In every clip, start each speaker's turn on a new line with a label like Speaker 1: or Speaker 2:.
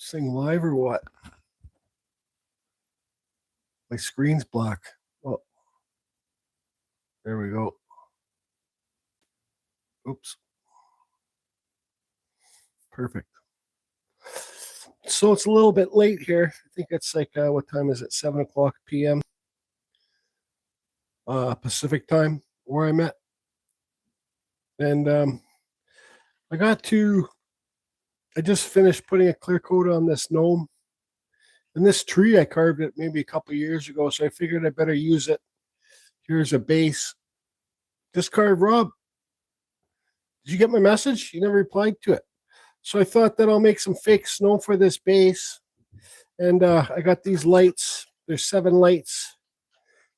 Speaker 1: This thing live or what? My screen's black. Oh, there we go. Oops. Perfect. So it's a little bit late here. I think it's like, what time is it? 7 o'clock p.m. Pacific time where I'm at. And I just finished putting a clear coat on this gnome. And this tree, I carved it maybe a couple years ago, so I figured I better use it. Here's a base. Just carved, Rob. Did you get my message? You never replied to it. So I thought that I'll make some fake snow for this base. And I got these lights. There's 7 lights.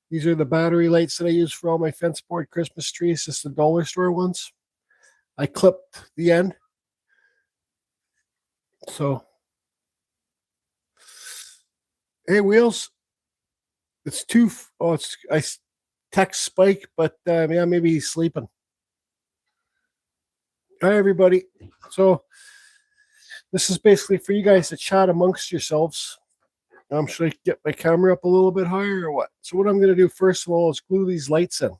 Speaker 1: These are the battery lights that I use for all my fence board Christmas trees, just the dollar store ones. I clipped the end. So, hey, Wheels. It's too. Oh, it's. I text Spike, but yeah, maybe he's sleeping. Hi, everybody. So, this is basically for you guys to chat amongst yourselves. Should I get my camera up a little bit higher or what? So, what I'm going to do first of all is glue these lights in.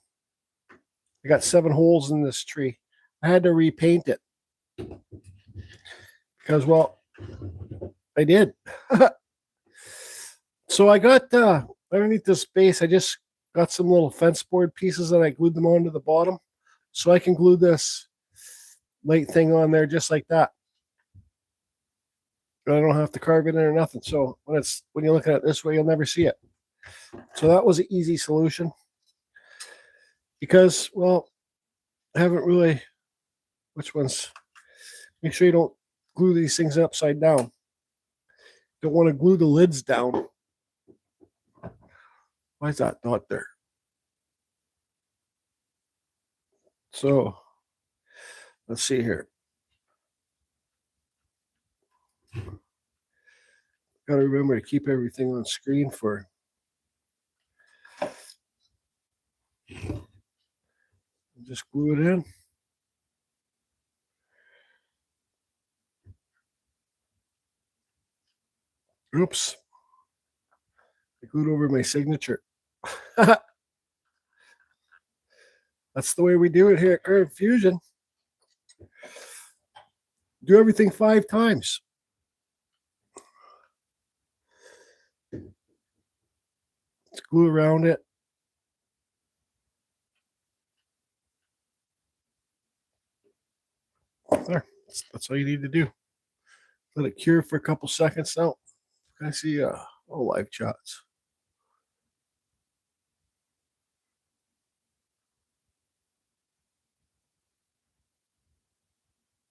Speaker 1: I got 7 holes in this tree. I had to repaint it because, well, I did. So I got underneath this base, I just got some little fence board pieces and I glued them onto the bottom, so I can glue this light thing on there just like that. I don't have to carve it in or nothing. So when you look at it this way, you'll never see it. So that was an easy solution because, well, I haven't really. Which ones? Make sure you don't glue these things upside down. Don't want to glue the lids down. Why is that not there? So let's see here. Got to remember to keep everything on screen for. Just glue it in. Oops. I glued over my signature. That's the way we do it here at Current Fusion. Do everything 5 times. Let's glue around it. There. That's all you need to do. Let it cure for a couple seconds now. I see all live chats.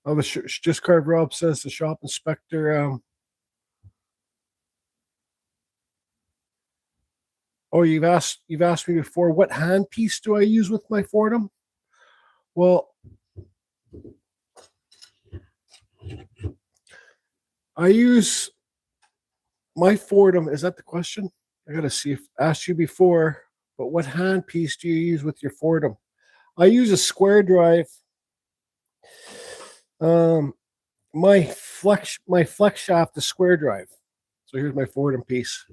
Speaker 1: Oh, the Just Carved Rob says the shop inspector. Oh, you've asked me before, what hand piece do I use with my Fordham? Well, I use my Fordham. Is that the question? I gotta see if I asked you before, but what hand piece do you use with your Fordham? I use a square drive. My flex shaft is square drive. So here's my Fordham piece.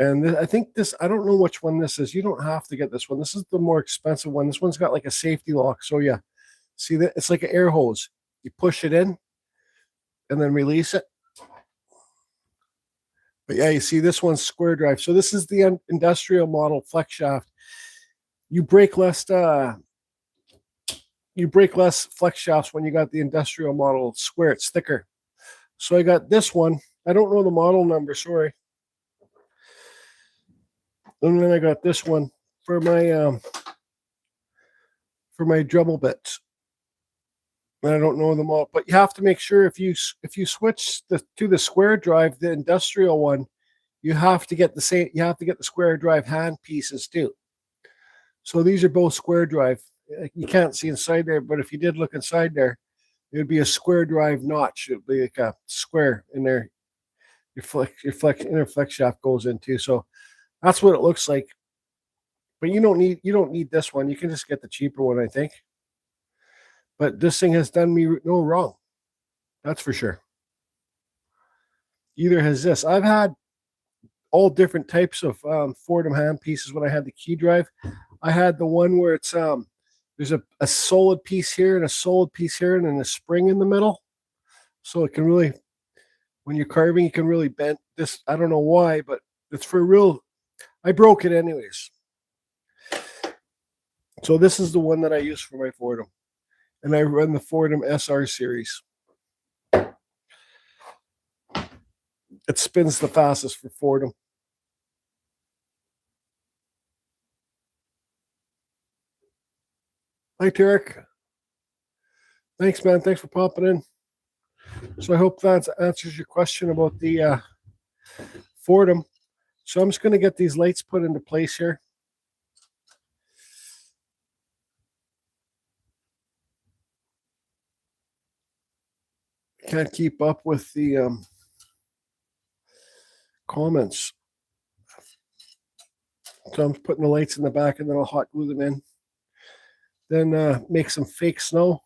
Speaker 1: And I think this, I don't know which one this is. You don't have to get this one. This is the more expensive one. This one's got like a safety lock. So yeah, see that it's like an air hose. You push it in and then release it. But yeah, you see this one's square drive. So this is the industrial model flex shaft. You break less flex shafts when you got the industrial model square. It's thicker. So I got this one. I don't know the model number, sorry. And then I got this one for my Dremel bits. And I don't know them all, but you have to make sure if you switch to the square drive, the industrial one, you have to get the square drive hand pieces too. So these are both square drive. You can't see inside there, but if you did look inside there, it would be a square drive notch. It would be like a square in there. Your inner flex shaft goes into. So that's what it looks like. But you don't need this one. You can just get the cheaper one, I think. But this thing has done me no wrong. That's for sure. either has this. I've had all different types of Fordham hand pieces when I had the key drive. I had the one where it's there's a solid piece here and a solid piece here and then a spring in the middle. So it can really, when you're carving, you can really bend this. I don't know why, but it's for real. I broke it anyways. So this is the one that I use for my Fordham. And I run the Fordham SR series. It spins the fastest for Fordham. Hi, Tarek. Thanks, man. Thanks for popping in. So I hope that answers your question about the Fordham. So I'm just going to get these lights put into place here. Can't keep up with the comments. So I'm putting the lights in the back and then I'll hot glue them in. Then make some fake snow.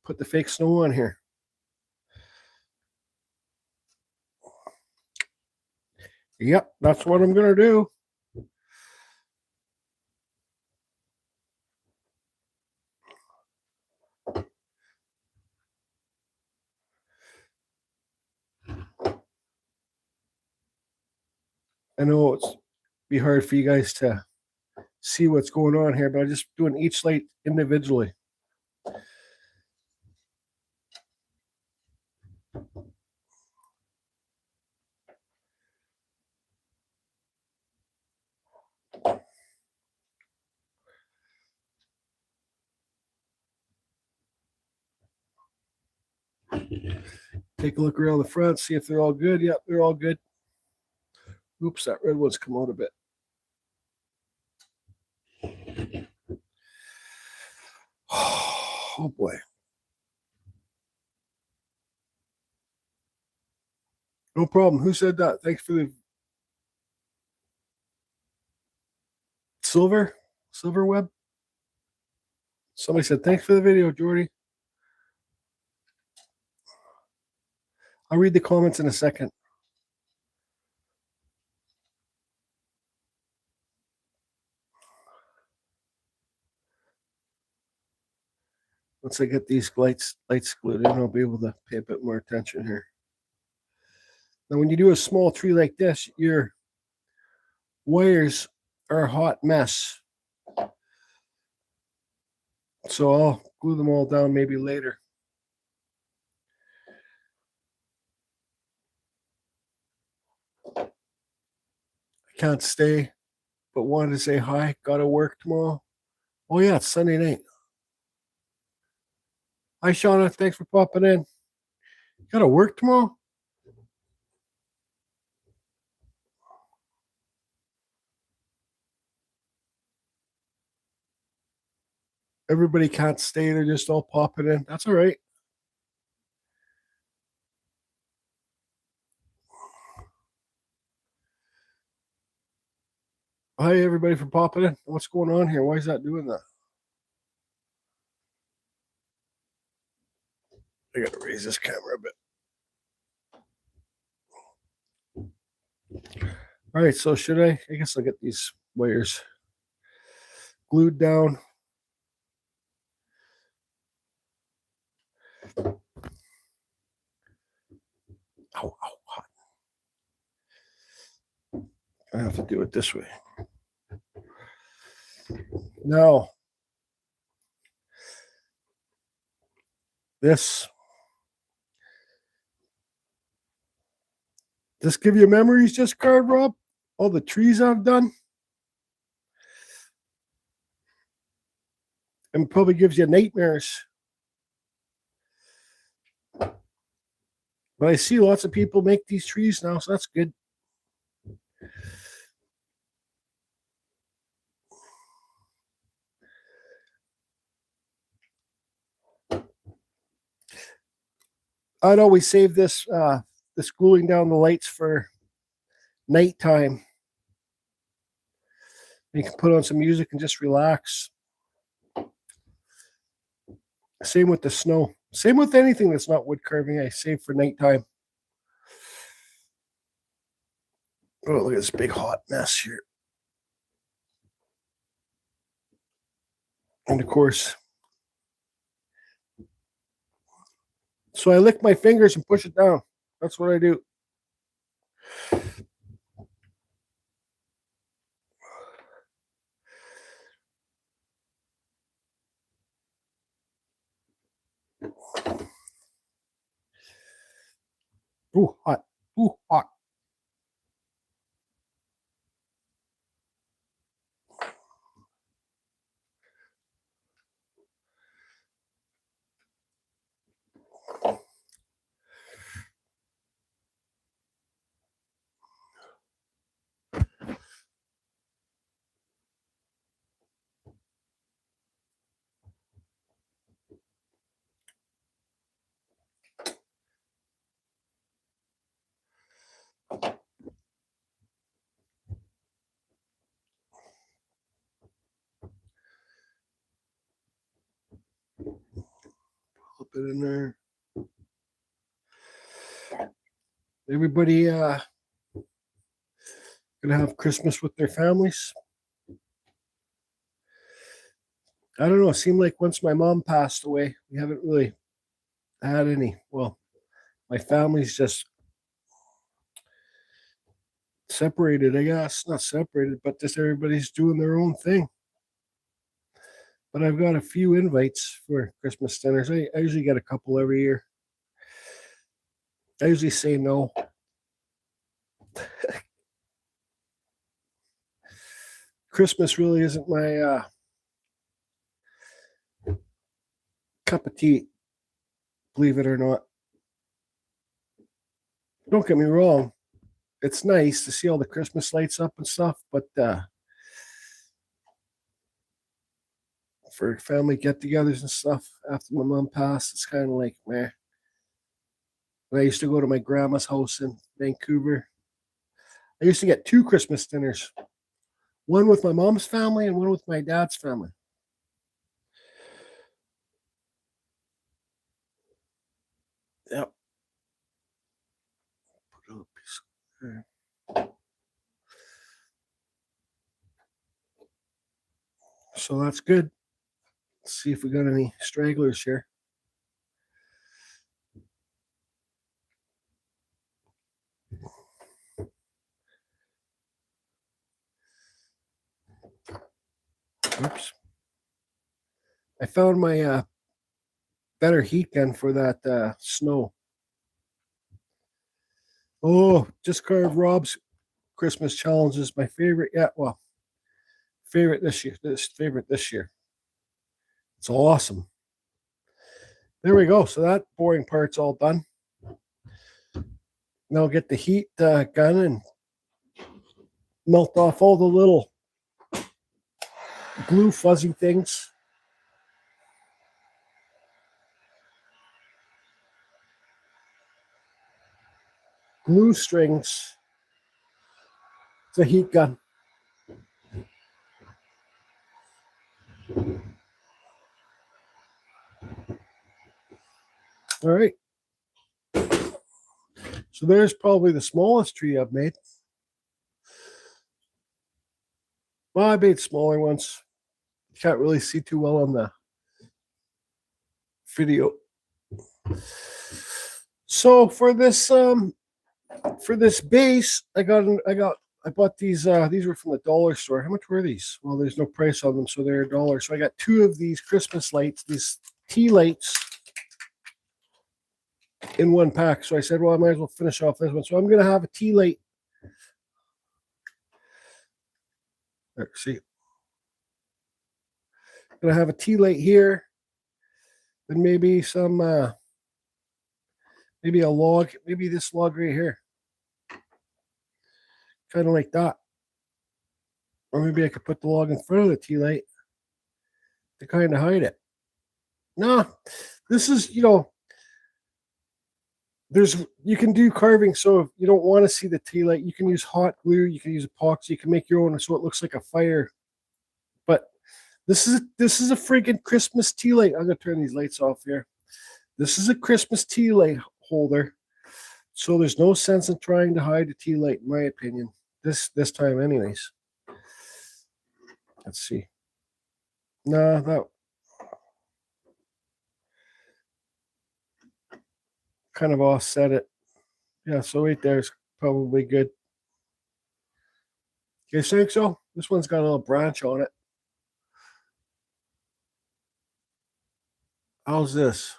Speaker 1: Put the fake snow on here. Yep, that's what I'm going to do. I know it's be hard for you guys to see what's going on here, but I'm just doing each light individually. Take a look around the front, see if they're all good. Yep, they're all good. Oops, that red one's come out a bit. Oh boy. No problem. Who said that? Thanks for the silver web. Somebody said thanks for the video, Jordy. I'll read the comments in a second. Once I get these lights glued in, I'll be able to pay a bit more attention here. Now, when you do a small tree like this, your wires are a hot mess. So I'll glue them all down maybe later. I can't stay, but wanted to say hi. Gotta work tomorrow. Oh yeah, it's Sunday night. Hi, Shauna. Thanks for popping in. Gotta work tomorrow? Everybody can't stay. They're just all popping in. That's all right. Hi, everybody, for popping in. What's going on here? Why is that doing that? I gotta raise this camera a bit. All right, so should I guess I'll get these wires glued down. Ow, hot. I have to do it this way. Now, this give you memories just carved, Rob? All the trees I've done? And probably gives you nightmares. But I see lots of people make these trees now, so that's good. I'd always save this gluing down the lights for nighttime. You can put on some music and just relax. Same with the snow. Same with anything that's not wood carving. I save for nighttime. Oh, look at this big hot mess here. And of course, so I lick my fingers and push it down. That's what I do. Ooh, hot. Ooh, hot. Put it in there. Everybody gonna have Christmas with their families. I don't know. It seemed like once my mom passed away, we haven't really had any. Well, my family's just separated, I guess. Not separated, but just everybody's doing their own thing. But I've got a few invites for Christmas dinners. I usually get a couple every year. I usually say no. Christmas really isn't my cup of tea, believe it or not. Don't get me wrong. It's nice to see all the Christmas lights up and stuff, but for family get-togethers and stuff after my mom passed, it's kind of like, meh. When I used to go to my grandma's house in Vancouver, I used to get 2 Christmas dinners. One with my mom's family and one with my dad's family. Yep. Put a little piece there. So that's good. Let's see if we got any stragglers here. Oops. I found my better heat gun for that snow. Oh, just carved Rob's Christmas challenge is my favorite. Yeah, well, favorite this year. Favorite this year. It's awesome. There we go. So that boring part's all done. Now get the heat gun and melt off all the little glue fuzzy things. Glue strings. It's a heat gun. All right. So there's probably the smallest tree I've made. Well, I made smaller ones. You can't really see too well on the video. So for this base, I bought these. These were from the dollar store. How much were these? Well, there's no price on them, so they're $1. So I got 2 of these Christmas lights, these tea lights, in one pack. So I said, well, I might as well finish off this one. So I'm gonna have a tea light. There, see, I'm gonna have a tea light here, and maybe some, maybe a log, maybe this log right here, kind of like that. Or maybe I could put the log in front of the tea light to kind of hide it. No, this is, you can do carving. So if you don't want to see the tea light, you can use hot glue, you can use epoxy, you can make your own so it looks like a fire. But this is a freaking Christmas tea light. I'm gonna turn these lights off here. This is a Christmas tea light holder. So there's no sense in trying to hide the tea light, in my opinion. this time anyways. Let's see. No, that kind of offset it. Yeah, so right there is probably good. You guys think so? This one's got a little branch on it. How's this?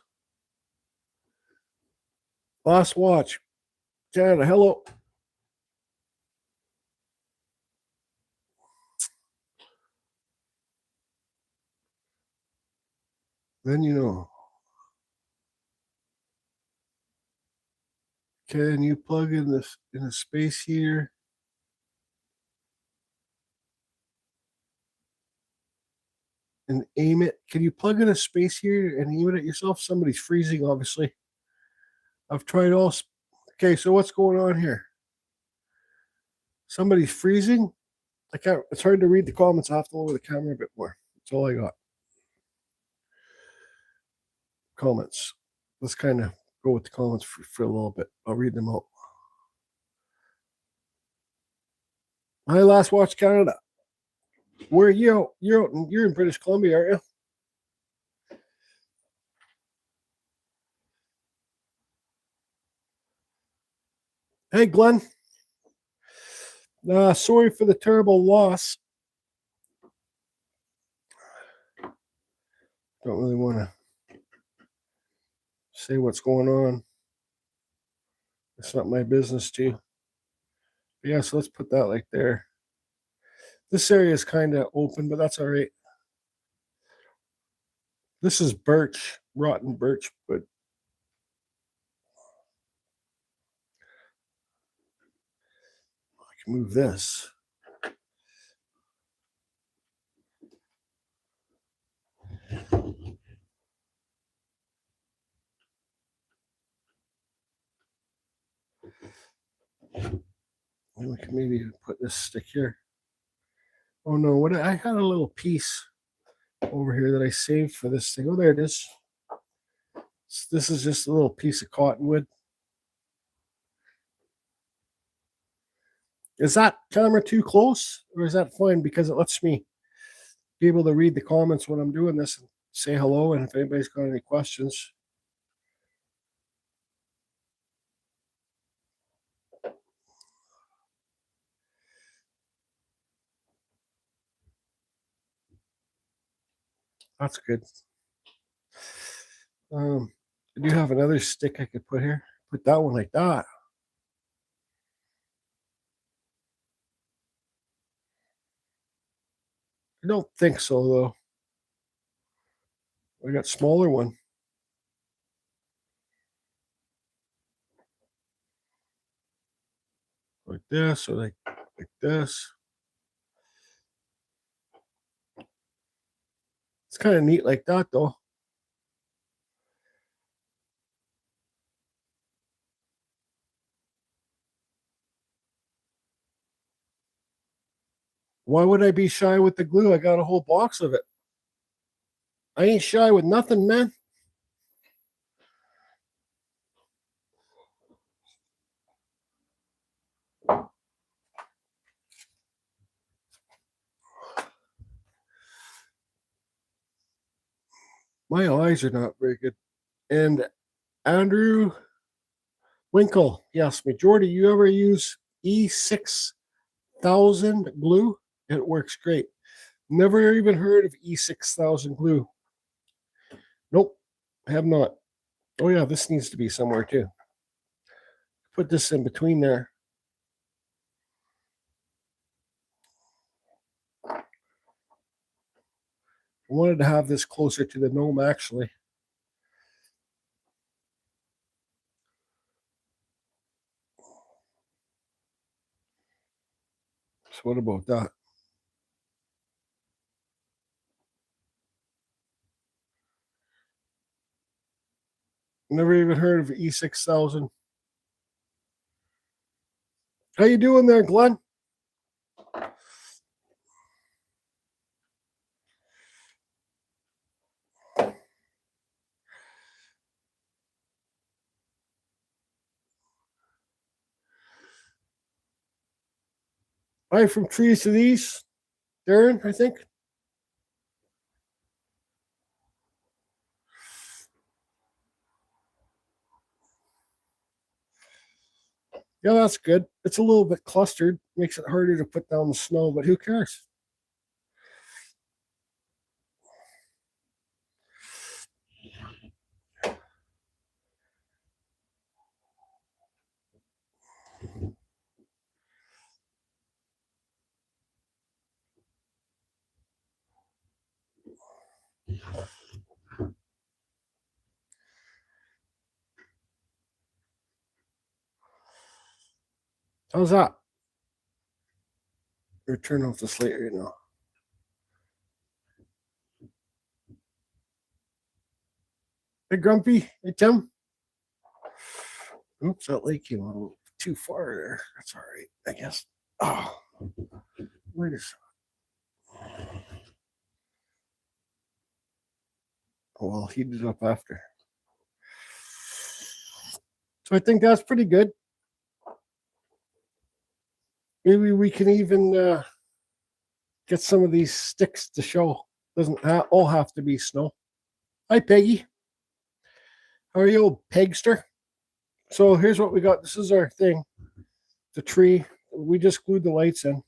Speaker 1: Last watch. Canada, hello. Then you know. Can you plug in this in a space heater? And aim it. Can you plug in a space heater and aim it at yourself? Somebody's freezing, obviously. I've tried all. Okay, so what's going on here? Somebody's freezing. I can't. It's hard to read the comments. I have to lower the camera a bit more. That's all I got. Comments. Let's kind of go with the comments for a little bit. I'll read them out. Hi, Last Watch Canada. Where are you? You're in British Columbia, aren't you? Hey, Glenn. Sorry for the terrible loss. Don't really want to say what's going on. It's not my business to. Yeah, so let's put that like there. This area is kind of open, but that's all right. This is birch, rotten birch, but I can move this. And we can maybe put this stick here. Oh no, what I had a little piece over here that I saved for this thing. Oh, there it is. This is just a little piece of cottonwood. Is that camera too close, or is that fine? Because it lets me be able to read the comments when I'm doing this and say hello, and if anybody's got any questions. That's good. I do have another stick I could put here. Put that one like that. I don't think so, though. I got smaller one. Like this, or like this. It's kind of neat like that, though. Why would I be shy with the glue? I got a whole box of it. I ain't shy with nothing, man. My eyes are not very good. And Andrew Winkle, yes, majority. You ever use E6000 glue? It works great. Never even heard of E6000 glue. Nope, I have not. Oh yeah, this needs to be somewhere too. Put this in between there. I wanted to have this closer to the gnome actually. So what about that? Never even heard of E6000. How you doing there, Glenn? Hi from trees to these, Darren, I think. Yeah, that's good. It's a little bit clustered, makes it harder to put down the snow, but who cares? How's that? Or turn off the slate right now. Hey, Grumpy. Hey, Tim. Oops, that lake came a little too far there. That's all right, I guess. Oh, wait a second. Oh, well, heat it up after. So I think that's pretty good. Maybe we can even get some of these sticks to show. Doesn't all have to be snow. Hi, Peggy. How are you, old Pegster? So here's what we got. This is our thing. The tree. We just glued the lights in.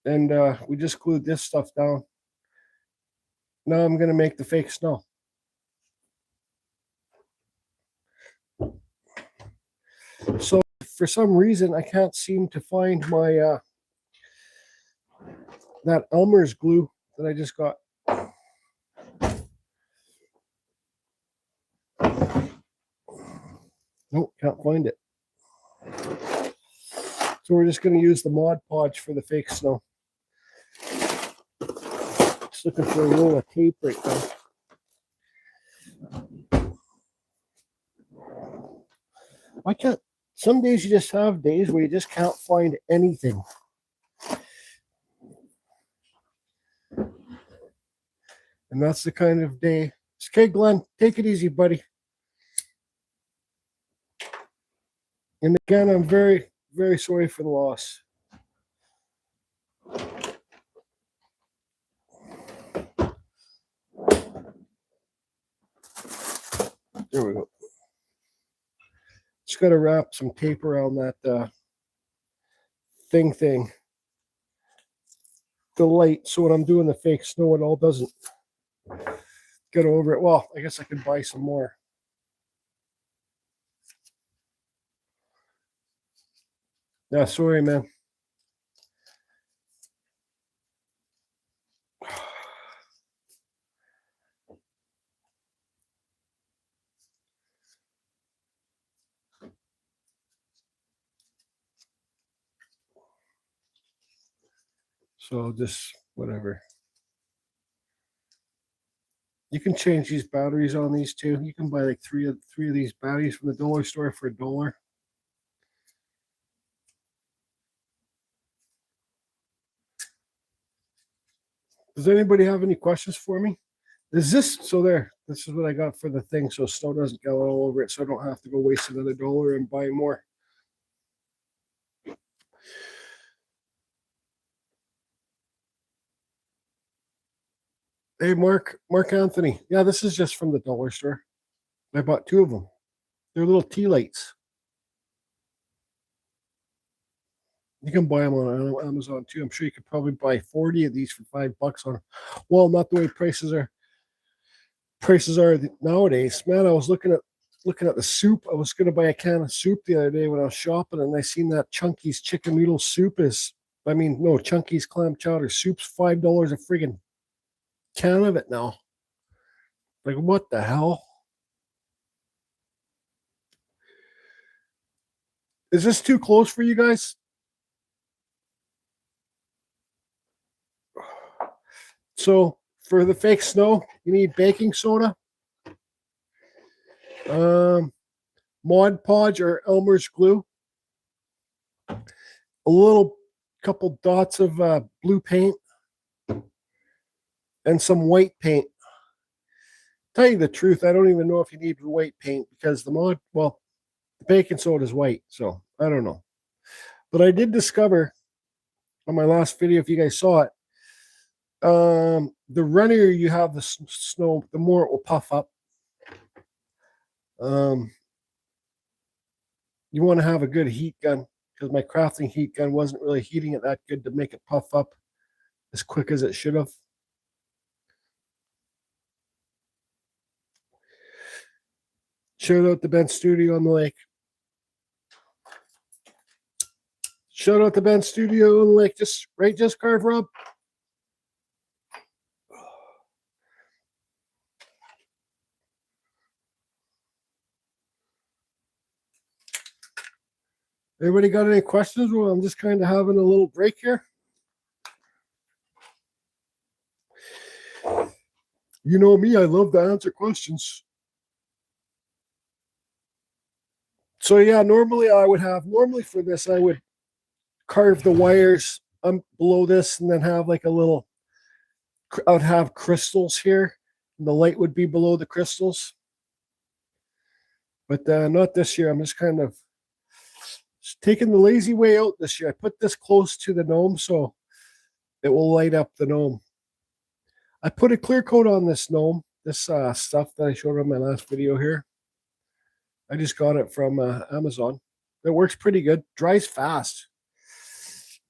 Speaker 1: And we just glued this stuff down. Now I'm going to make the fake snow. So for some reason, I can't seem to find my that Elmer's glue that I just got. Nope, can't find it. So we're just going to use the Mod Podge for the fake snow. Just looking for a roll of tape right now. Why can't, some days you just have days where you just can't find anything. And that's the kind of day. Okay, Glenn, take it easy, buddy. And again, I'm very, very sorry for the loss. There we go. Just got to wrap some tape around that thing. The light, so when I'm doing the fake snow, it all doesn't get over it. Well, I guess I could buy some more. Yeah, sorry, man. So just whatever. You can change these batteries on these too. You can buy like three of these batteries from the dollar store for $1. Does anybody have any questions for me? Is this so there? This is what I got for the thing, so snow doesn't get all over it, so I don't have to go waste another $1 and buy more. Hey, Mark Anthony. Yeah, this is just from the dollar store. I bought 2 of them. They're little tea lights. You can buy them on Amazon too. I'm sure you could probably buy 40 of these for $5 on. Well, not the way prices are. Prices are nowadays. Man, I was looking at the soup. I was going to buy a can of soup the other day when I was shopping, and I seen that Chunky's chicken noodle soup Chunky's clam chowder soup's $5 a friggin' can of it now. Like, what the hell? Is this too close for you guys? So for the fake snow, you need baking soda, Mod Podge or Elmer's glue, a little couple dots of blue paint, and some white paint. Tell you the truth, I don't even know if you need white paint because the baking soda is white, so I don't know. But I did discover on my last video, if you guys saw it, the runnier you have the snow, the more it will puff up. You want to have a good heat gun, because my crafting heat gun wasn't really heating it that good to make it puff up as quick as it should have. Shout out to Ben Studio on the lake. Shout out to Ben Studio on the lake. Just carve, Rob. Everybody got any questions? Well, I'm just kind of having a little break here. You know me, I love to answer questions. So yeah, normally for this, I would carve the wires below this and then have like a little, I would have crystals here, and the light would be below the crystals. But not this year. I'm just kind of taking the lazy way out this year. I put this close to the gnome so it will light up the gnome. I put a clear coat on this gnome, this stuff that I showed on my last video here. I just got it from Amazon. It works pretty good, dries fast.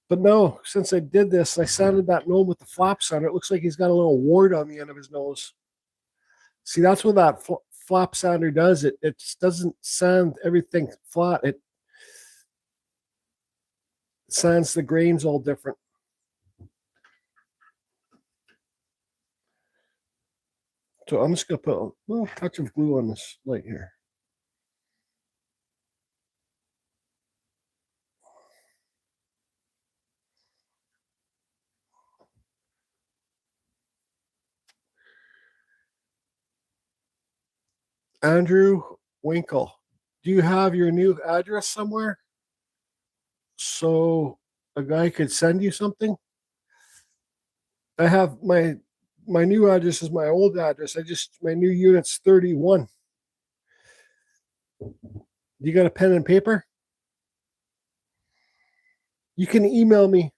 Speaker 1: But no, since I did this, I sanded that gnome with the flaps on it. It looks like he's got a little wart on the end of his nose. See, that's what that flap sander does. It doesn't sand everything flat. It sands the grains all different. So I'm just going to put a little touch of glue on this light here. Andrew Winkle, do you have your new address somewhere so a guy could send you something? I have my new address is my old address. My new unit's 31. You got a pen and paper? You can email me.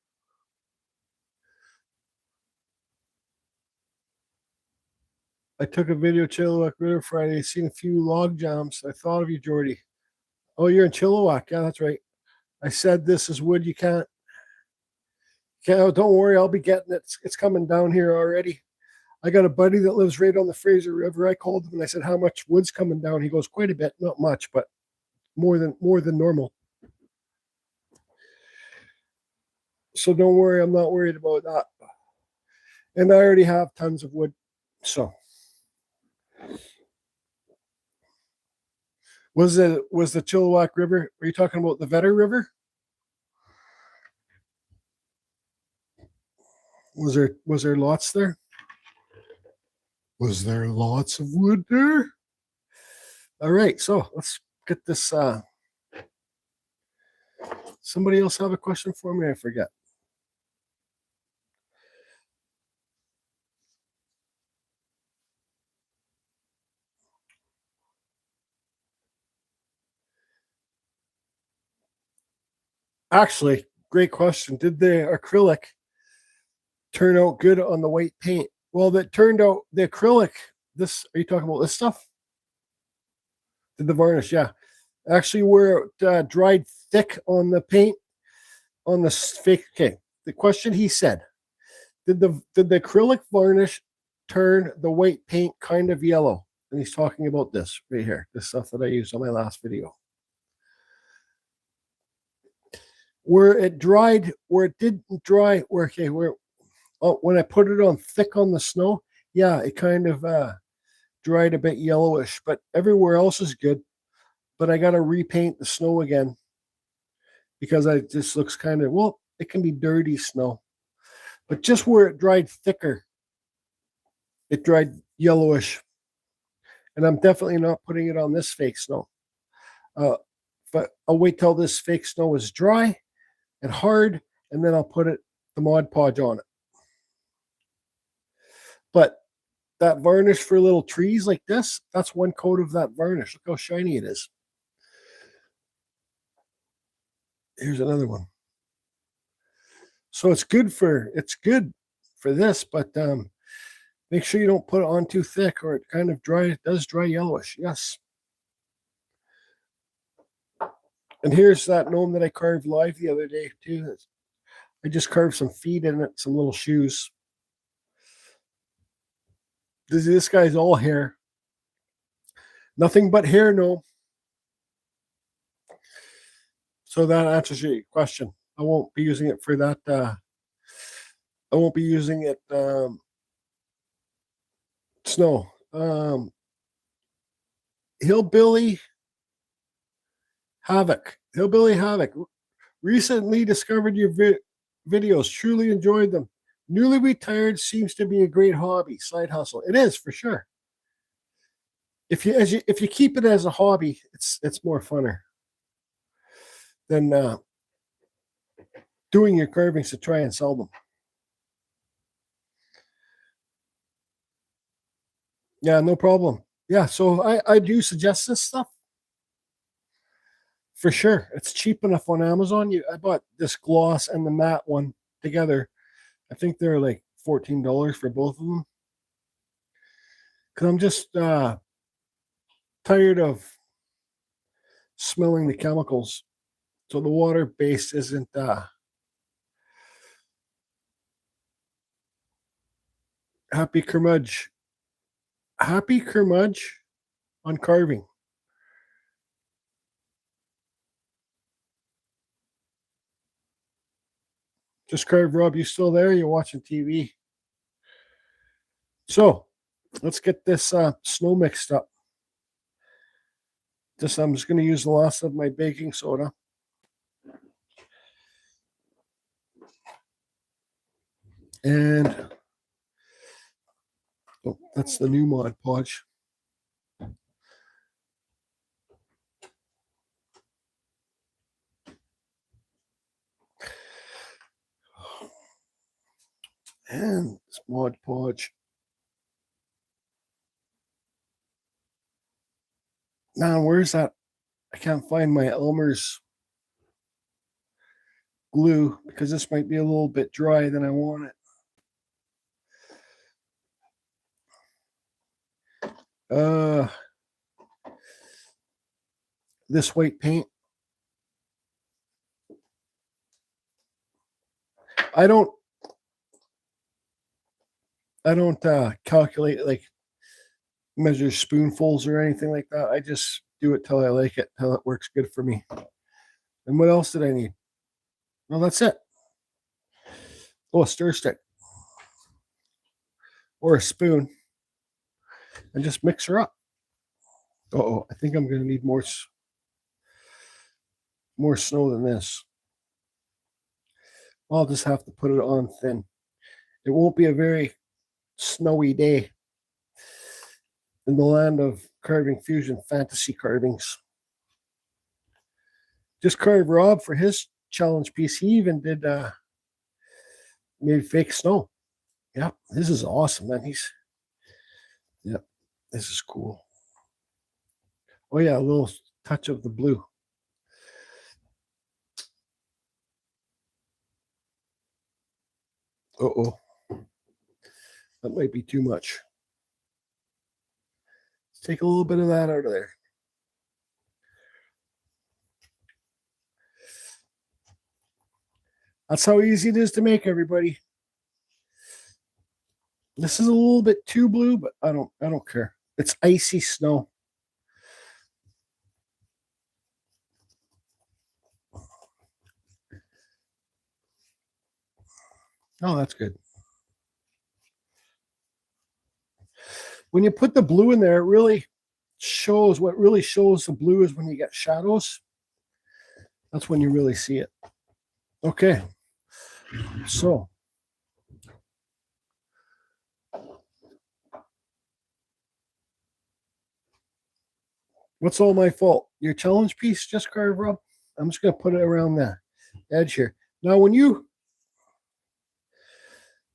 Speaker 1: I took a video Chilliwack River Friday. Seen a few log jams. I thought of you, Jordy. Oh, you're in Chilliwack. Yeah, that's right. I said this is wood. You can't. Don't worry. I'll be getting it. It's coming down here already. I got a buddy that lives right on the Fraser River. I called him and I said, "How much wood's coming down?" He goes, "Quite a bit. Not much, but more than normal." So don't worry. I'm not worried about that. And I already have tons of wood. So. Was the Chilliwack River? Are you talking about the Vetter River? Was there lots there? Was there lots of wood there? All right, so let's get this. Somebody else have a question for me? I forget. Actually, great question. Did the acrylic turn out good on the white paint? Well, that turned out the acrylic. Are you talking about this stuff? Did the varnish? Yeah. Actually, where it dried thick on the paint, on the fake. Okay. The question he said, did the acrylic varnish turn the white paint kind of yellow? And he's talking about this right here, this stuff that I used on my last video. Where it dried, where it didn't dry, when I put it on thick on the snow, yeah, it kind of dried a bit yellowish, but everywhere else is good. But I got to repaint the snow again because it just looks kind of, well, it can be dirty snow. But just where it dried thicker, it dried yellowish. And I'm definitely not putting it on this fake snow. But I'll wait till this fake snow is dry and hard, and then I'll put the Mod Podge on it. But that varnish for little trees like this, that's one coat of that varnish. Look how shiny it is. Here's another one. So it's good for this, but make sure you don't put it on too thick, or it kind of does dry yellowish. Yes. And here's that gnome that I carved live the other day too. I just carved some feet in it, some little shoes. This guy's all hair. Nothing but hair gnome. So that answers your question. I won't be using it for that. I won't be using it snow. Hillbilly Havoc. Hillbilly Havoc. Recently discovered your videos. Truly enjoyed them. Newly retired seems to be a great hobby, side hustle. It is for sure. If you keep it as a hobby, it's more funner than doing your carvings to try and sell them. Yeah, no problem. Yeah, so I do suggest this stuff for sure. It's cheap enough on Amazon. I bought this gloss and the matte one together. I think they're like $14 for both of them. Because I'm just tired of smelling the chemicals. So the water base isn't happy curmudge. Happy curmudge on carving. Just carve, Rob. You still there? You're watching TV. So let's get this snow mixed up. I'm just going to use the last of my baking soda. And oh, that's the new Mod Podge. And this Mod Podge. Now, where's that? I can't find my Elmer's glue because this might be a little bit dry than I want it. This white paint. I don't calculate, like measure spoonfuls or anything like that. I just do it till I like it, till it works good for me. And what else did I need? Well, that's it. Oh, a stir stick or a spoon, and just mix her up. Oh, I think I'm going to need more snow than this. I'll just have to put it on thin. It won't be a very snowy day in the land of carving fusion fantasy carvings. Just carved Rob for his challenge piece. He even did made fake snow. Yeah, this is awesome, man. This is cool. Oh yeah, a little touch of the blue. Uh-oh. That might be too much. Let's take a little bit of that out of there. That's how easy it is to make, everybody. This is a little bit too blue, but I don't care. It's icy snow. Oh, that's good. When you put the blue in there, it really shows. What really shows the blue is when you get shadows. That's when you really see it. Okay. So what's all my fault? Your challenge piece just carved, Rob? I'm just going to put it around the edge here. Now, when you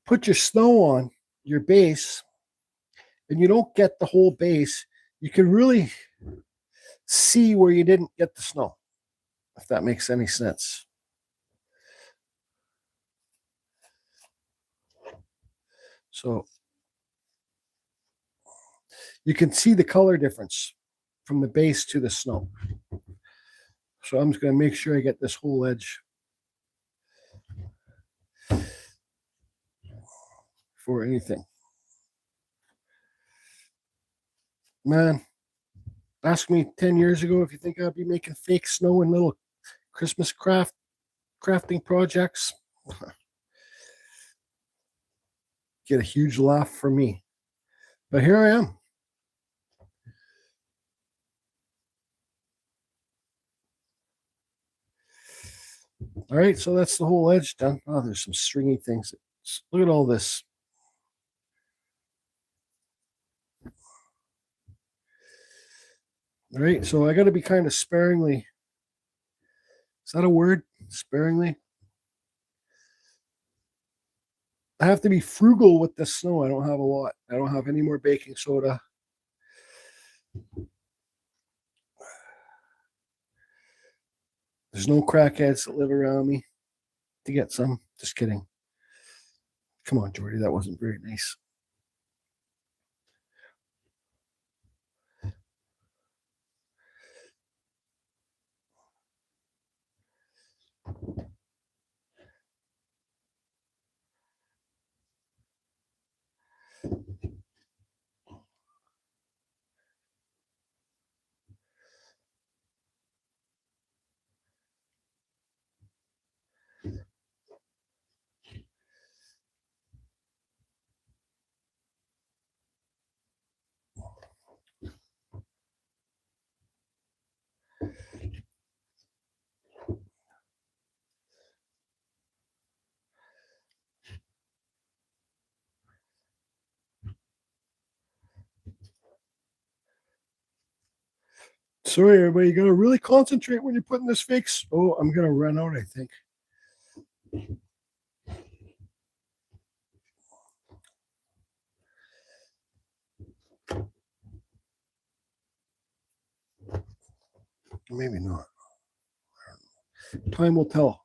Speaker 1: put your snow on your base and you don't get the whole base, you can really see where you didn't get the snow, if that makes any sense. So you can see the color difference from the base to the snow. So I'm just going to make sure I get this whole edge for anything. Man, ask me 10 years ago if you think I'd be making fake snow and little Christmas crafting projects. Get a huge laugh from me. But here I am. All right, so that's the whole edge done. Oh, there's some stringy things. Look at all this. All right, so I got to be kind of sparingly. Is that a word? Sparingly? I have to be frugal with the snow. I don't have a lot. I don't have any more baking soda. There's no crackheads that live around me to get some. Just kidding. Come on, Jordy. That wasn't very nice. Sorry, everybody. You got to really concentrate when you're putting this fake. Oh, I'm going to run out, I think. Maybe not. Time will tell.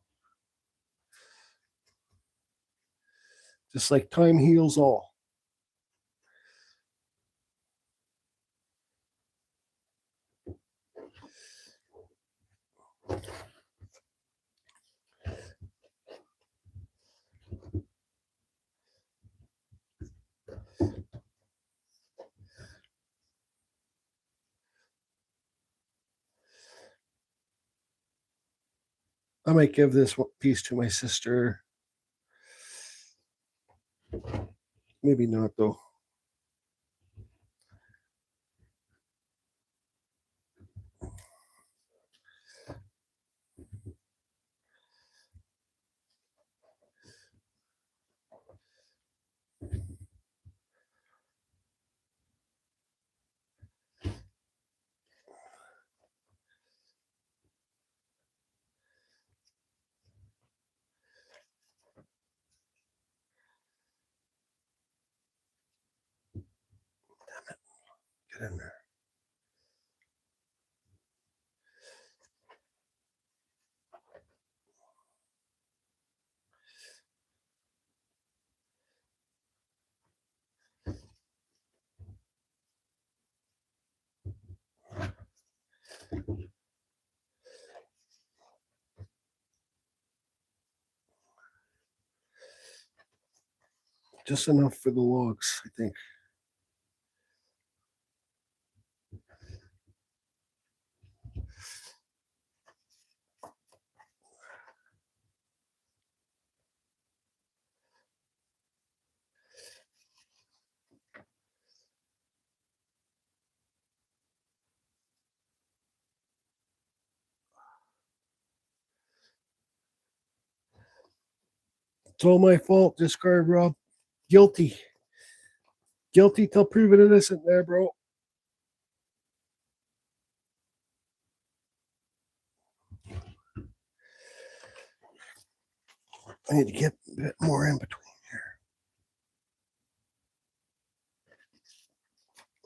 Speaker 1: Just like time heals all. I might give this piece to my sister. Maybe not, though. Get in there. Just enough for the logs, I think. It's all my fault. Discard, Rob. Guilty. Guilty till proven innocent there, bro. I need to get a bit more in between here.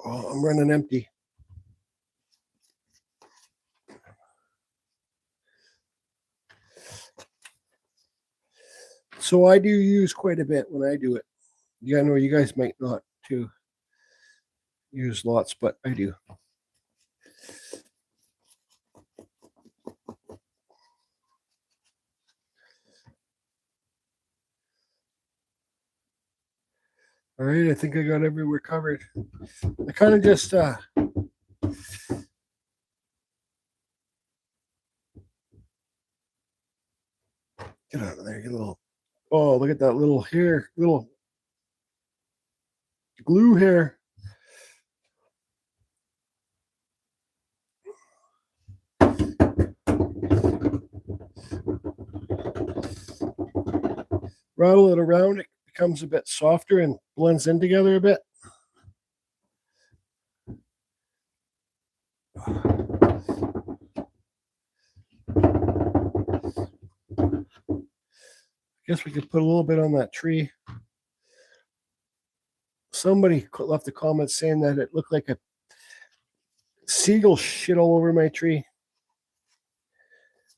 Speaker 1: Oh, I'm running empty. So I do use quite a bit when I do it. Yeah, I know you guys might not to use lots, but I do. All right, I think I got everywhere covered. I kind of just get out of there, you little. Oh, look at that little hair, little glue hair. Rattle it around, it becomes a bit softer and blends in together a bit. Guess we could put a little bit on that tree. Somebody left a comment saying that it looked like a seagull shit all over my tree.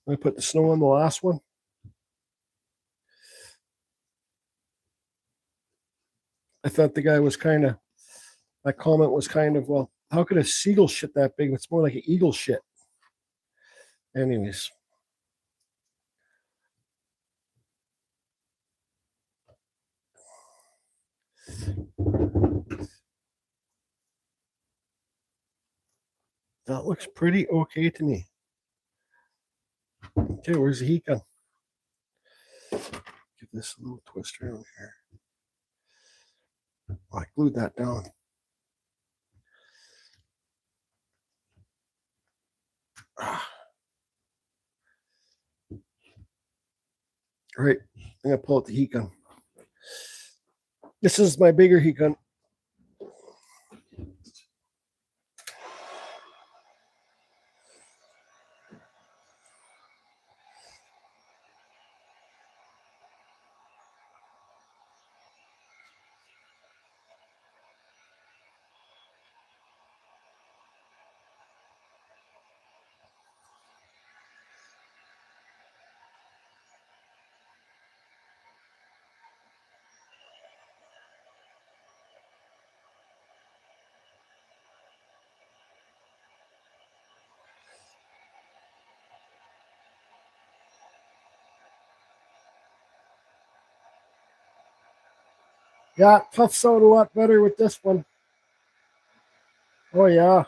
Speaker 1: I put the snow on the last one. I thought the guy was kind of, that comment was kind of, well, how could a seagull shit that big? It's more like an eagle shit. Anyways. That looks pretty okay to me. Okay, where's the heat gun? Give this a little twist around here. Oh, I glued that down. All right, I'm gonna pull out the heat gun. This is my bigger heat gun. Yeah, it puffs out a lot better with this one. Oh yeah.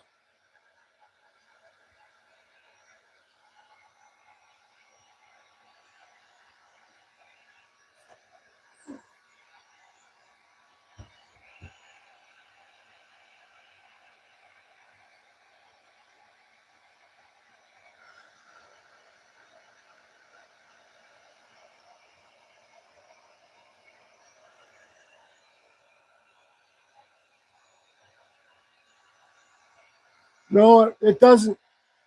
Speaker 1: No, it doesn't.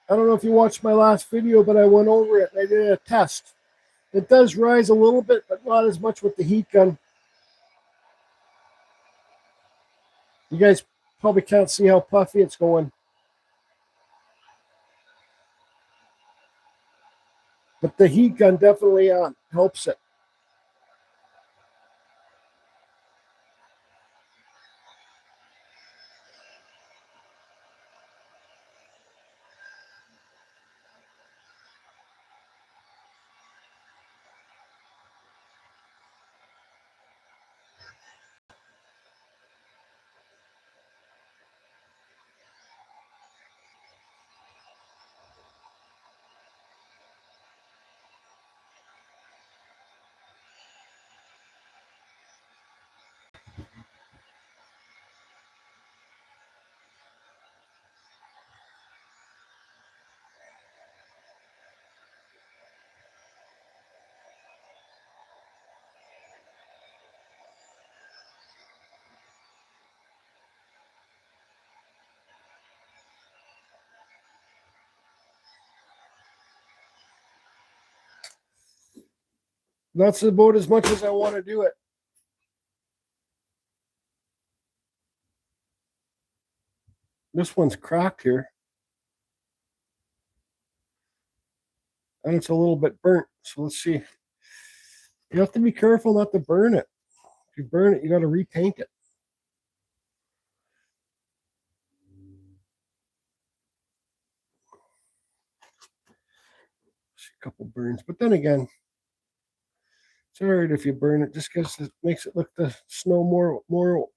Speaker 1: I don't know if you watched my last video, but I went over it. I did a test. It does rise a little bit, but not as much with the heat gun. You guys probably can't see how puffy it's going. But the heat gun definitely helps it. That's about as much as I want to do it. This one's cracked here. And it's a little bit burnt. So let's see. You have to be careful not to burn it If you burn it, you got to repaint it. A couple burns, but then again, it's all right if you burn it, just because it makes it look the snow more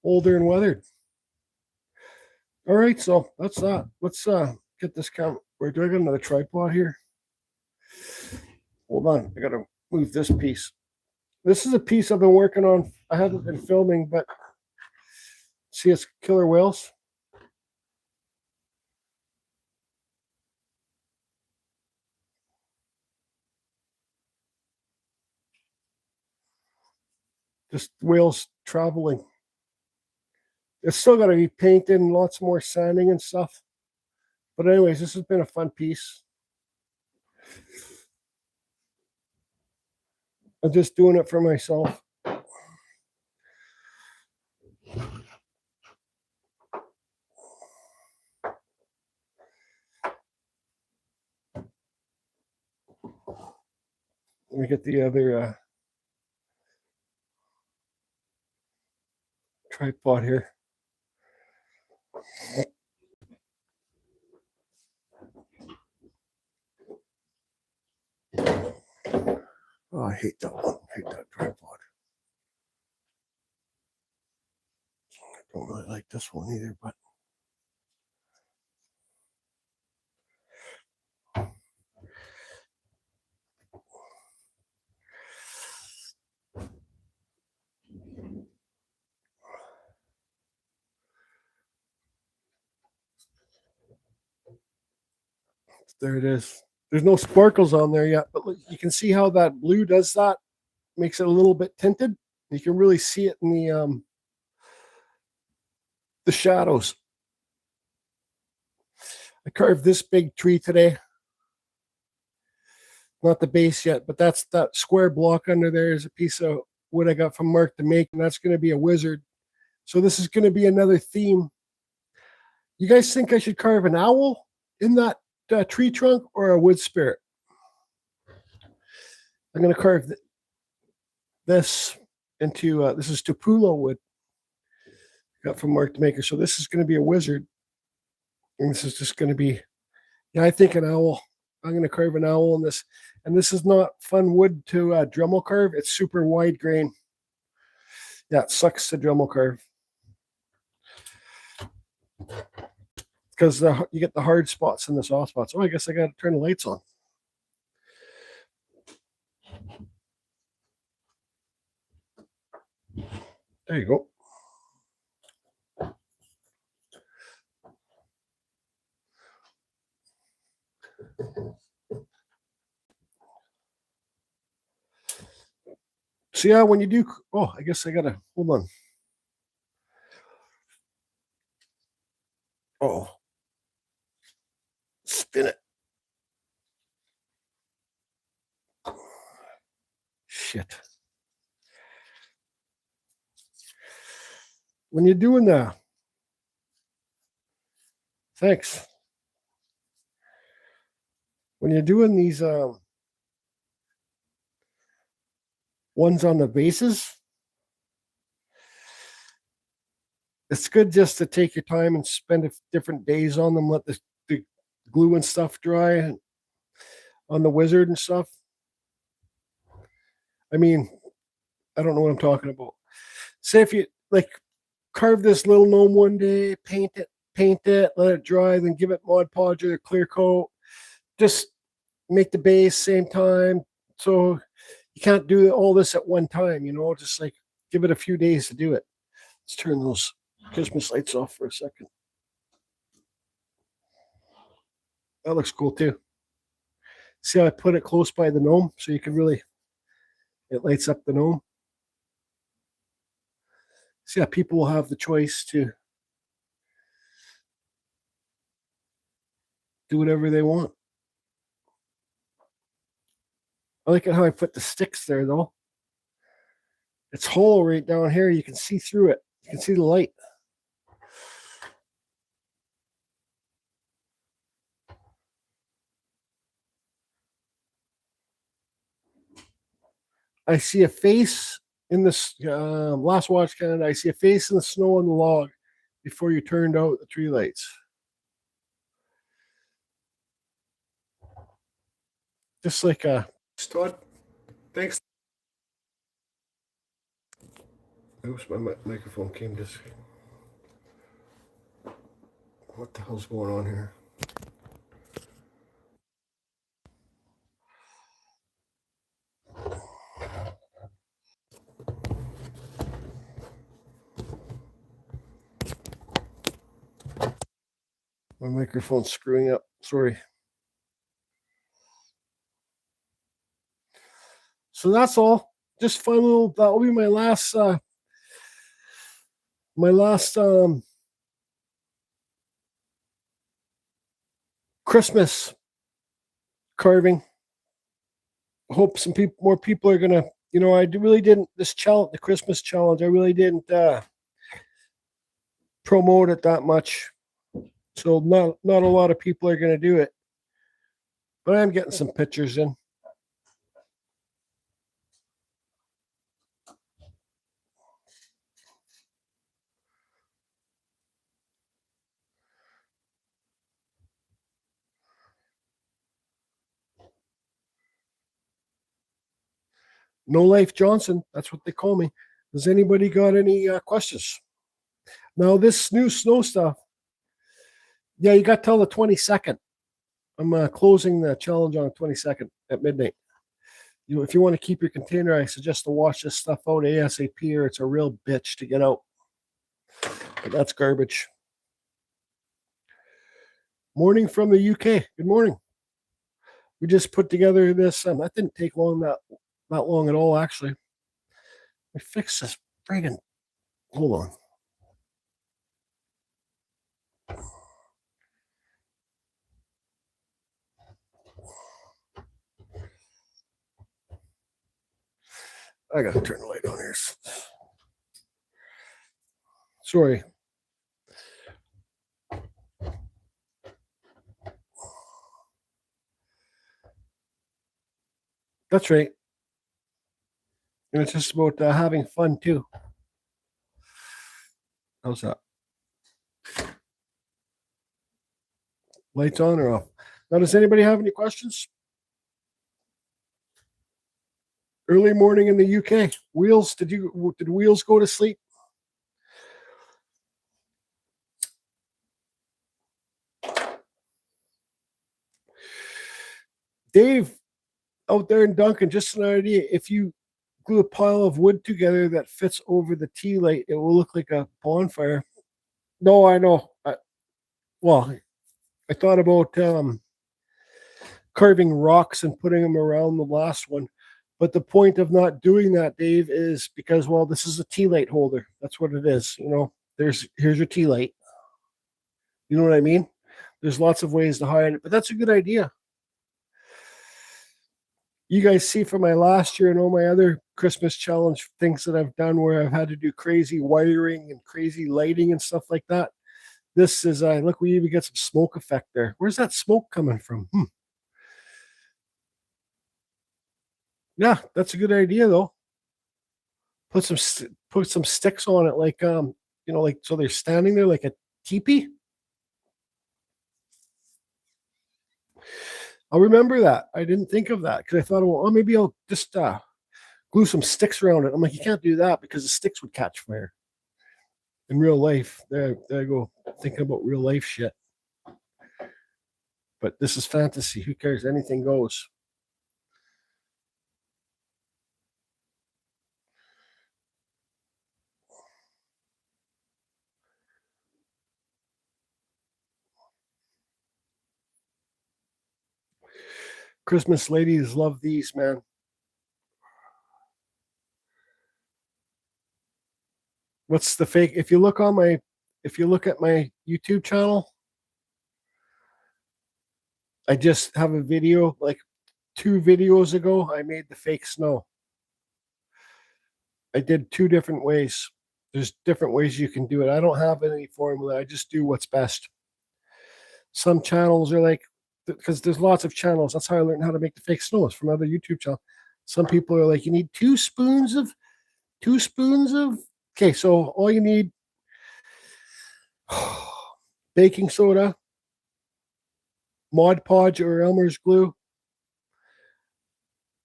Speaker 1: older and weathered. All right, so that's that. Let's get this camera. Where do I got another tripod here? Hold on, I gotta move this piece. This is a piece I've been working on. I haven't been filming, but see, it's killer whales. Just whales traveling. It's still got to be painted and lots more sanding and stuff. But anyways, this has been a fun piece. I'm just doing it for myself. Let me get the other tripod here. Oh, I hate that one. I hate that tripod. I don't really like this one either, but there it is. There's no sparkles on there yet, but look, you can see how that blue does that. Makes it a little bit tinted. You can really see it in the shadows. I carved this big tree today. Not the base yet, but that's that square block under there is a piece of wood I got from Mark to make, and that's going to be a wizard. So this is going to be another theme. You guys think I should carve an owl in that tree trunk or a wood spirit? I'm going to carve this into, this is Tupelo wood. Got from Mark the Maker. So this is going to be a wizard. And this is just going to be, yeah, I think an owl. I'm going to carve an owl in this. And this is not fun wood to Dremel carve. It's super wide grain. Yeah, it sucks to Dremel carve. Because you get the hard spots and the soft spots. Oh, I guess I got to turn the lights on. There you go. So yeah, when you do, oh, I guess I gotta hold on. Oh, spin it. Shit. When you're doing that, thanks. When you're doing these ones on the bases, it's good just to take your time and spend different days on them. Let the glue and stuff dry on the wizard and stuff. I mean, I don't know what I'm talking about. Say if you like carve this little gnome one day, paint it, let it dry, then give it Mod Podge or clear coat. Just make the base same time. So you can't do all this at one time, just like give it a few days to do it. Let's turn those Christmas lights off for a second. That looks cool too. See how I put it close by the gnome so you can really, it lights up the gnome. See how people will have the choice to do whatever they want. I like it how I put the sticks there though. It's hollow right down here. You can see through it. You can see the light. I see a face In this last watch Canada, I see a face in the snow on the log before you turned out the tree lights. Just like a Todd. Thanks. Oops, my microphone came just. What the hell's going on here? My microphone's screwing up. Sorry. So that's all. Just fun little. That will be my last. Christmas carving. I hope some more people are gonna. I really didn't this challenge, the Christmas challenge. I really didn't promote it that much, so not a lot of people are gonna do it. But I'm getting some pictures in. No Life Johnson, that's what they call me. Does anybody got any questions? Now this new snow stuff. Yeah, you got till the 22nd. I'm closing the challenge on the 22nd at midnight. If you want to keep your container, I suggest to wash this stuff out ASAP, or it's a real bitch to get out. But that's garbage. Morning from the UK. Good morning. We just put together this. That didn't take that long at all, actually. We fixed this friggin'. Hold on. I gotta turn the light on here. Sorry. That's right. And it's just about having fun too. How's that? Lights on or off? Now, does anybody have any questions? Early morning in the UK. Wheels, did Wheels go to sleep? Dave, out there in Duncan, just an idea. If you glue a pile of wood together that fits over the tea light, it will look like a bonfire. No, I know. I thought about carving rocks and putting them around the last one. But the point of not doing that, Dave, is because, well, this is a tea light holder. That's what it is. Here's your tea light. You know what I mean? There's lots of ways to hide it, but that's a good idea. You guys see from my last year and all my other Christmas challenge things that I've done where I've had to do crazy wiring and crazy lighting and stuff like that. This is, look, we even get some smoke effect there. Where's that smoke coming from? Yeah, that's a good idea though. Put some sticks on it, like like so they're standing there like a teepee. I'll remember that. I didn't think of that because I thought, well, maybe I'll just glue some sticks around it. I'm like, you can't do that because the sticks would catch fire. In real life, there I go, thinking about real life shit. But this is fantasy. Who cares? Anything goes. Christmas ladies love these, man. What's the fake? If you look at my YouTube channel, I just have a video like 2 videos ago. I made the fake snow. I did 2 different ways. There's different ways you can do it. I don't have any formula. I just do what's best. Some channels are like, because there's lots of channels. That's how I learned how to make the fake snows from other YouTube channels. Some people are like, you need 2 2 spoons of, okay, so all you need, baking soda, Mod Podge or Elmer's glue,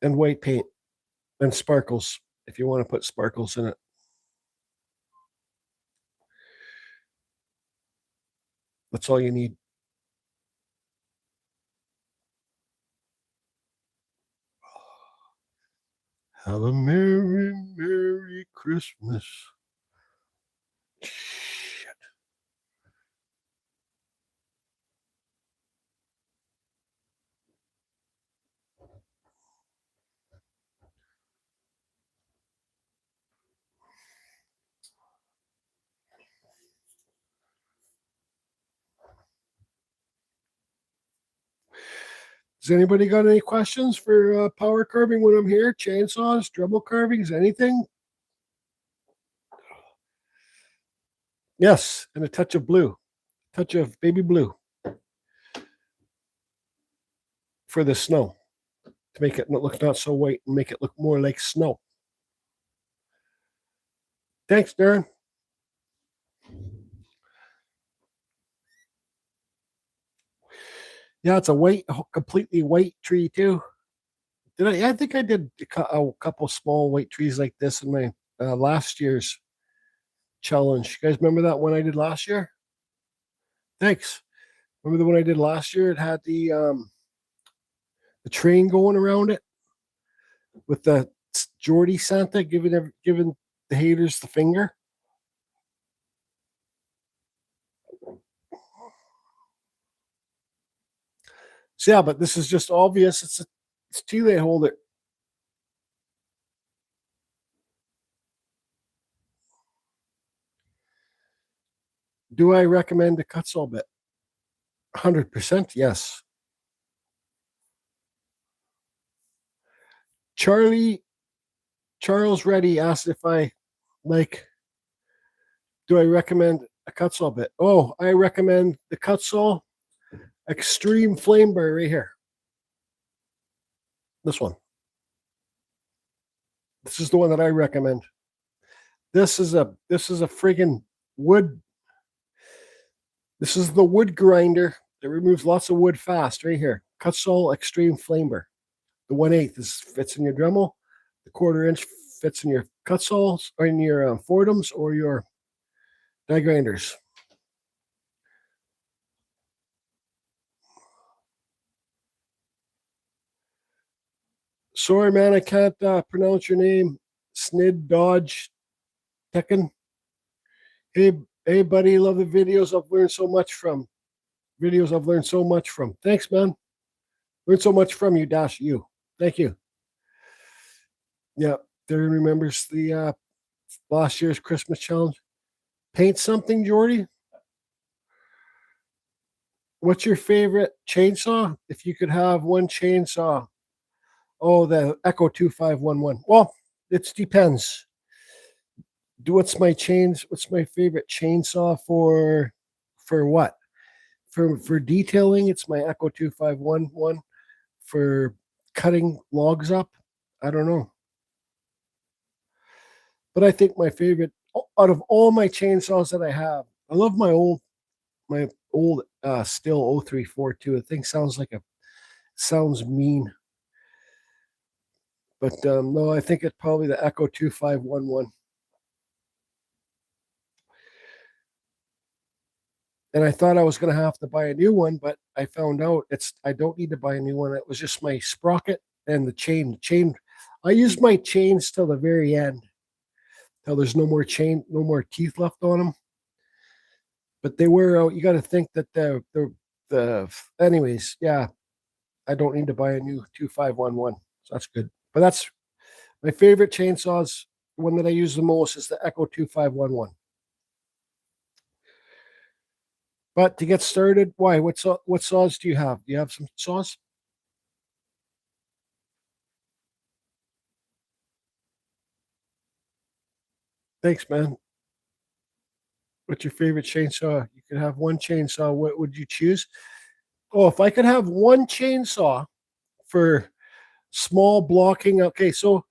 Speaker 1: and white paint, and sparkles if you want to put sparkles in it. That's all you need. Have a merry, merry Christmas. Shit. Has anybody got any questions for power carving when I'm here? Chainsaws, Dremel carvings, anything? Yes, and a touch of blue, touch of baby blue for the snow to make it look not so white and make it look more like snow. Thanks, Darren. Yeah, it's a white, completely white tree too. I think I did a couple small white trees like this in my last year's challenge. You guys remember that one I did last year? Thanks. Remember the one I did last year? It had the train going around it with the Geordie Santa giving the haters the finger. So yeah, but this is just obvious. It's too late. Hold it. Do I recommend the Kutzall bit? 100%, yes. Charles Reddy asked if I do I recommend a Kutzall bit? Oh, I recommend the Kutzall Extreme Flame Bar right here. This one. This is the one that I recommend. This is a friggin' wood. This is the wood grinder that removes lots of wood fast right here. Kutzall Extreme Flame Bar. The 1/8 fits in your Dremel. The 1/4 inch fits in your Kutzalls or in your Fordhams or your die grinders. Sorry, man, I can't pronounce your name. Snid Dodge Tekken. Hey, buddy, love the videos. I've learned so much from. Thanks, man. Learned so much from you, Dash. You. Thank you. Yeah, Darren remembers the last year's Christmas challenge. Paint something, Jordy. What's your favorite chainsaw? If you could have one chainsaw. Oh, the Echo 2511. Well, it depends. What's my favorite chainsaw for what? For detailing, it's my Echo 2511. For cutting logs up, I don't know. But I think my favorite out of all my chainsaws that I have, I love my old Stihl 0342. The thing sounds mean. But no, I think it's probably the Echo 2511. And I thought I was going to have to buy a new one, but I found out I don't need to buy a new one. It was just my sprocket and the chain. I use my chains till the very end, till there's no more teeth left on them. But they wear out. You got to think that anyways, yeah, I don't need to buy a new 2511. So that's good. But that's my favorite chainsaws. The one that I use the most is the Echo 2511. But to get started, why? What saws do you have? Do you have some saws? Thanks, man. What's your favorite chainsaw? You could have one chainsaw. What would you choose? Oh, if I could have one chainsaw for small blocking. Okay, so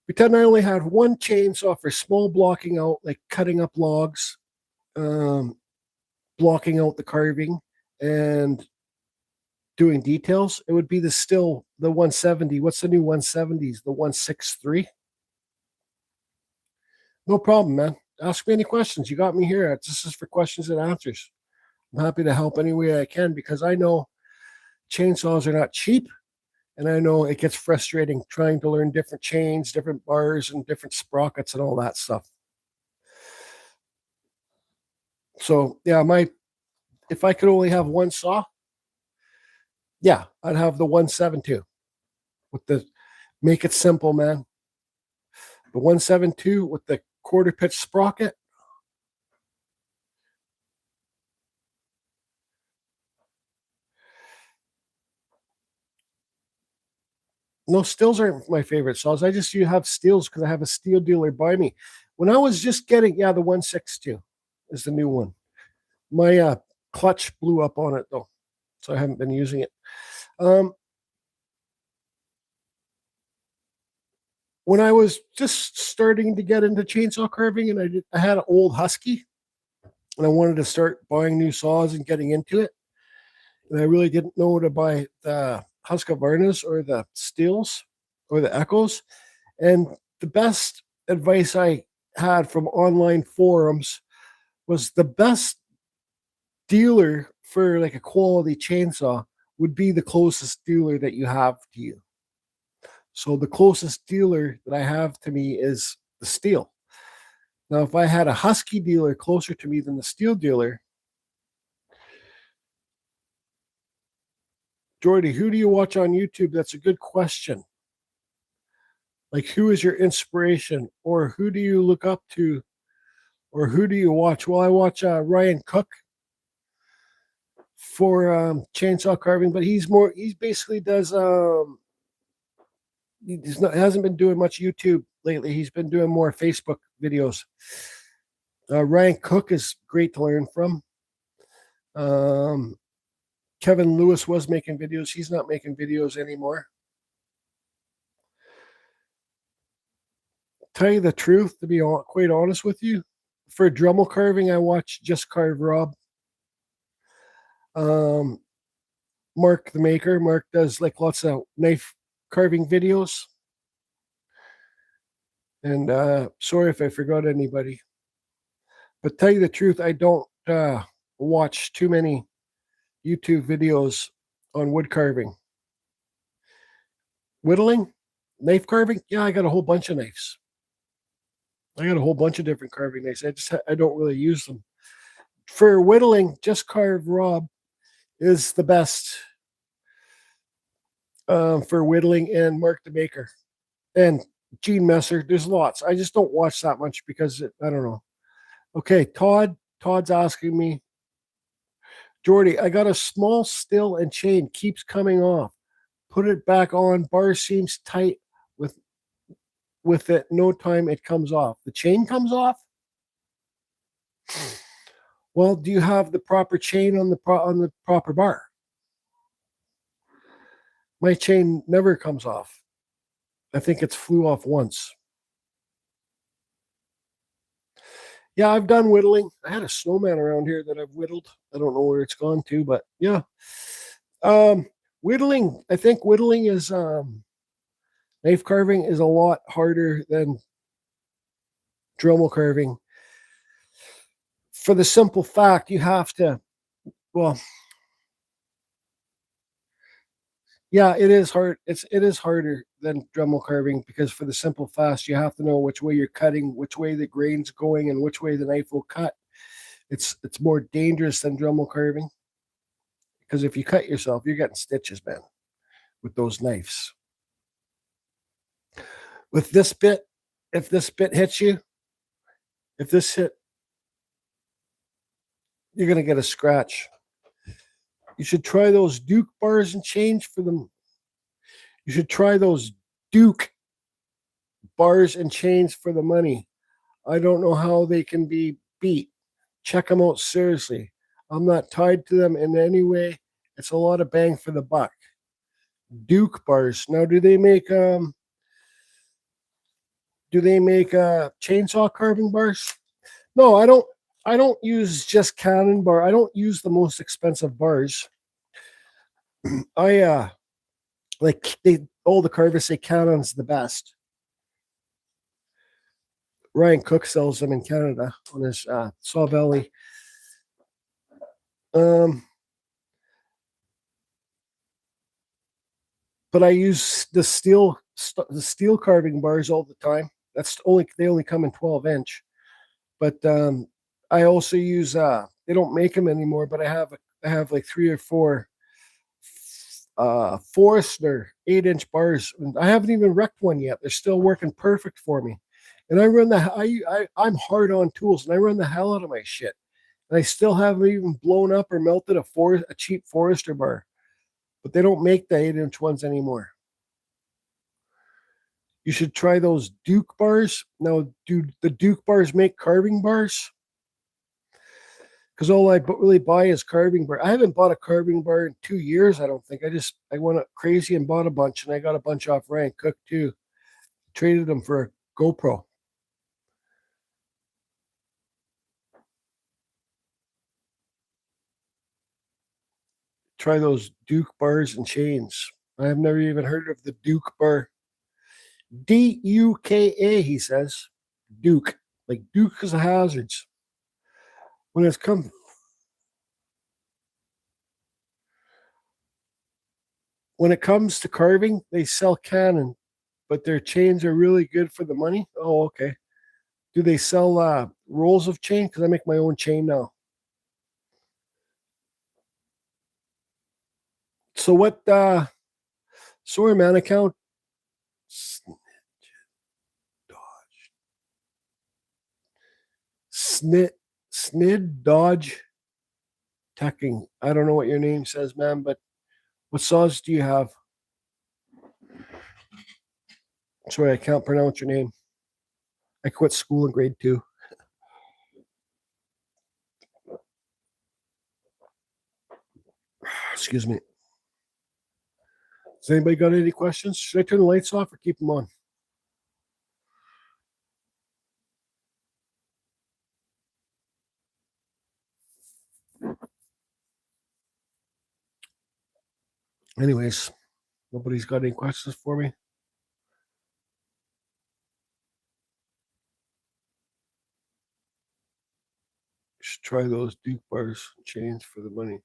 Speaker 1: Pretend I only had one chainsaw for small blocking out, like cutting up logs, blocking out the carving, and doing details. It would be the 170. What's the new 170s? The 163. No problem, man. Ask me any questions. You got me here. This is for questions and answers. I'm happy to help any way I can because I know chainsaws are not cheap. And I know it gets frustrating trying to learn different chains, different bars, and different sprockets and all that stuff. So yeah, if I could only have one saw, yeah, I'd have the 172 with the make it simple, man. The 172 with the quarter pitch sprocket. No, stills aren't my favorite saws. You have steels because I have a steel dealer by me. When I was just getting, the 162 is the new one. My clutch blew up on it though, so I haven't been using it. When I was just starting to get into chainsaw carving, and I had an old Husky, and I wanted to start buying new saws and getting into it, and I really didn't know to buy the Husqvarnas or the Steels or the Echoes. And the best advice I had from online forums was the best dealer for like a quality chainsaw would be the closest dealer that you have to you. So the closest dealer that I have to me is the Steel. Now, if I had a Husky dealer closer to me than the Steel dealer, Jordy, who do you watch on YouTube? That's a good question. Like, who is your inspiration, or who do you look up to, or who do you watch? Well, I watch Ryan Cook for chainsaw carving, but he basically does hasn't been doing much YouTube lately. He's been doing more Facebook videos. Ryan Cook is great to learn from. Kevin Lewis was making videos. He's not making videos anymore. Tell you the truth, to be quite honest with you, for Dremel carving, I watch Just Carve Rob. Mark the Maker. Mark does like lots of knife carving videos. And sorry if I forgot anybody. But tell you the truth, I don't watch too many YouTube videos on wood carving. Whittling, knife carving. Yeah, I got a whole bunch of knives. I got a whole bunch of different carving knives. I don't really use them. For whittling, Just Carve Rob is the best for whittling, and Mark the Maker and Gene Messer. There's lots. I just don't watch that much because I don't know. Okay, Todd's asking me, Jordy, I got a small still and chain keeps coming off. Put it back on. Bar seems tight with it. No time it comes off. The chain comes off. Well, do you have the proper chain on the proper bar? My chain never comes off. I think it's flew off once. Yeah, I've done whittling. I had a snowman around here that I've whittled. I don't know where it's gone to, but yeah. Whittling, I think whittling is knife carving is a lot harder than Dremel carving. For the simple fact, you have to, well, yeah, it is hard. It is harder than Dremel carving because for the simple fact, you have to know which way you're cutting, which way the grain's going, and which way the knife will cut. It's more dangerous than Dremel carving because if you cut yourself, you're getting stitches, man, with those knives. With this bit, if this bit hits you, if this hit, you're going to get a scratch. You should try those Duke bars and chains for them. You should try those Duke bars and chains for the money. I don't know how they can be beat. Check them out seriously. I'm not tied to them in any way. It's a lot of bang for the buck. Duke bars. Now, do they make Do they make chainsaw carving bars? No, I don't. I don't use just Cannon bar. I don't use the most expensive bars. I like all the carvers say Cannon's the best. Ryan Cook sells them in Canada on his Saw Valley. But I use the steel carving bars all the time. They only come in 12-inch. But I also use they don't make them anymore, but I have like 3 or 4 Forstner 8-inch bars. And I haven't even wrecked one yet. They're still working perfect for me. And I run I'm hard on tools, and I run the hell out of my shit. And I still haven't even blown up or melted a cheap Forester bar. But they don't make the 8-inch ones anymore. You should try those Duke bars. Now, do the Duke bars make carving bars? Because all I really buy is carving bar. I haven't bought a carving bar in 2 years, I don't think. I went crazy and bought a bunch, and I got a bunch off Ryan Cook too. Traded them for a GoPro. Try those Duke bars and chains. I have never even heard of the Duke bar. Duka, he says. Duke. Like Duke is a hazards. When it comes to carving, they sell Cannon, but their chains are really good for the money. Oh, okay. Do they sell rolls of chain? Because I make my own chain now. So what sorry man account? Snid Dodge Teching. I don't know what your name says, man, but what saws do you have? Sorry, I can't pronounce your name. I quit school in grade 2. Excuse me. Has anybody got any questions? Should I turn the lights off or keep them on? Anyways, nobody's got any questions for me. Should try those Duke bars chains for the money.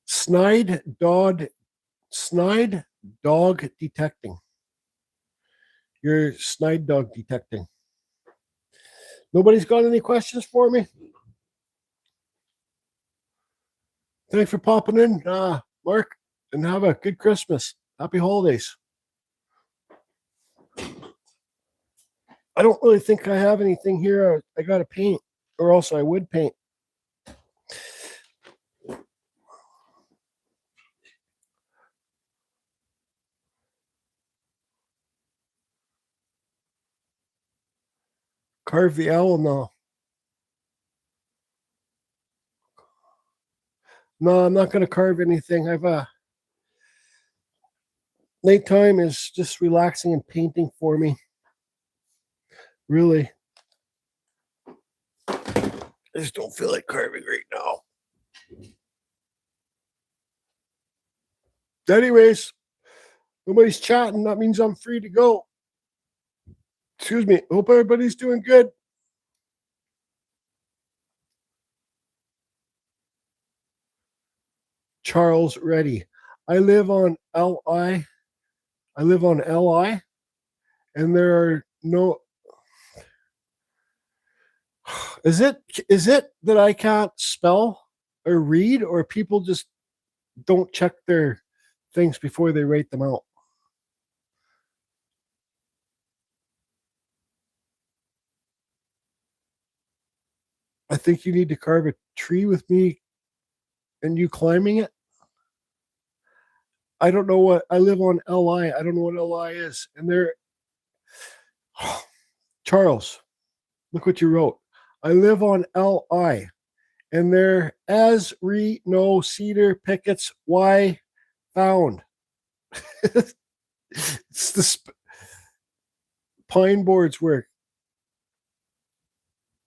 Speaker 1: Snide dog detecting. You're snide dog detecting. Nobody's got any questions for me? Thanks for popping in, Mark, and have a good Christmas. Happy holidays. I don't really think I have anything here I got to paint, or else I would paint. Carve the owl? No, I'm not going to carve anything. Nighttime is just relaxing and painting for me. Really. I just don't feel like carving right now. Anyways, nobody's chatting. That means I'm free to go. Excuse me. Hope everybody's doing good. Charles Reddy. I live on LI. And there are no. Is it that I can't spell or read, or people just don't check their things before they write them out? I think you need to carve a tree with me and you climbing it. I don't know what I live on LI. I don't know what LI is. And there, Charles, look what you wrote. I live on LI, and there as re no cedar pickets. Why found? It's the pine boards work.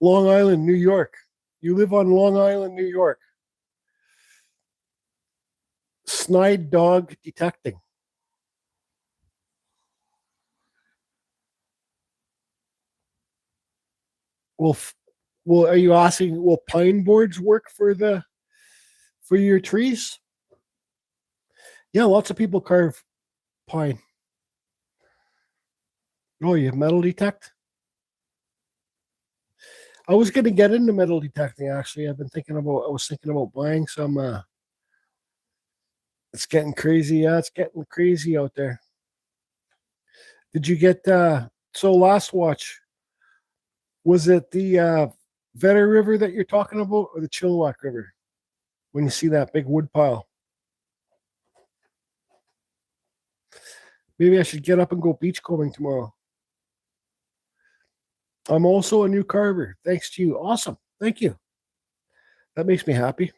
Speaker 1: Long Island, New York. You live on Long Island, New York. Snide dog detecting. Well, are you asking? Will pine boards work for your trees? Yeah, lots of people carve pine. Oh, you metal detect? I was going to get into metal detecting. Actually, I was thinking about buying some. It's getting crazy. Yeah, it's getting crazy out there. Did you get? So last watch, was it the Vetter River that you're talking about, or the Chilliwack River? When you see that big wood pile, maybe I should get up and go beachcombing tomorrow. I'm also a new carver, thanks to you. Awesome, thank you. That makes me happy.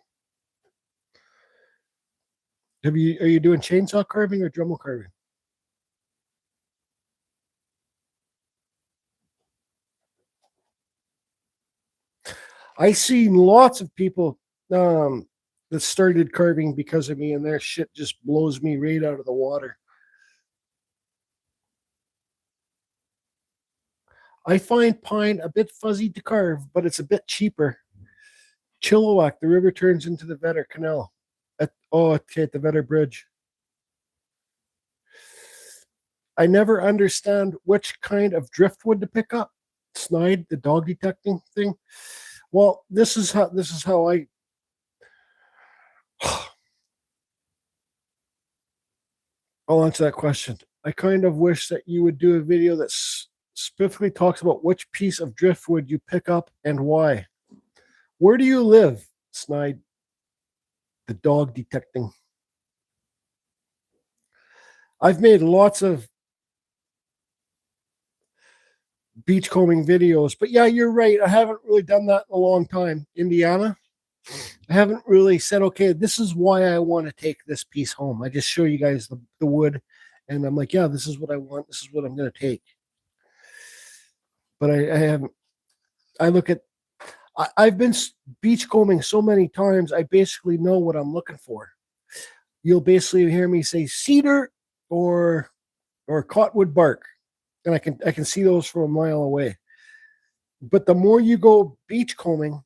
Speaker 1: Are you doing chainsaw carving or Dremel carving? I seen lots of people that started carving because of me, and their shit just blows me right out of the water. I find pine a bit fuzzy to carve, but it's a bit cheaper. Chilliwack, the river turns into the Vetter Canal. Okay, at the Vetter Bridge. I never understand which kind of driftwood to pick up. Snide, the dog detecting thing. Well, this is how I I'll answer that question. I kind of wish that you would do a video that specifically talks about which piece of driftwood you pick up and why. Where do you live, Snide? The dog detecting. I've made lots of beachcombing videos, but yeah, you're right. I haven't really done that in a long time. Indiana, I haven't really said, okay, this is why I want to take this piece home. I just show you guys the wood, and I'm like, yeah, this is what I want. This is what I'm going to take. But I haven't. I look at. I've been beachcombing so many times. I basically know what I'm looking for. You'll basically hear me say cedar or cottonwood bark, and I can see those from a mile away. But the more you go beachcombing,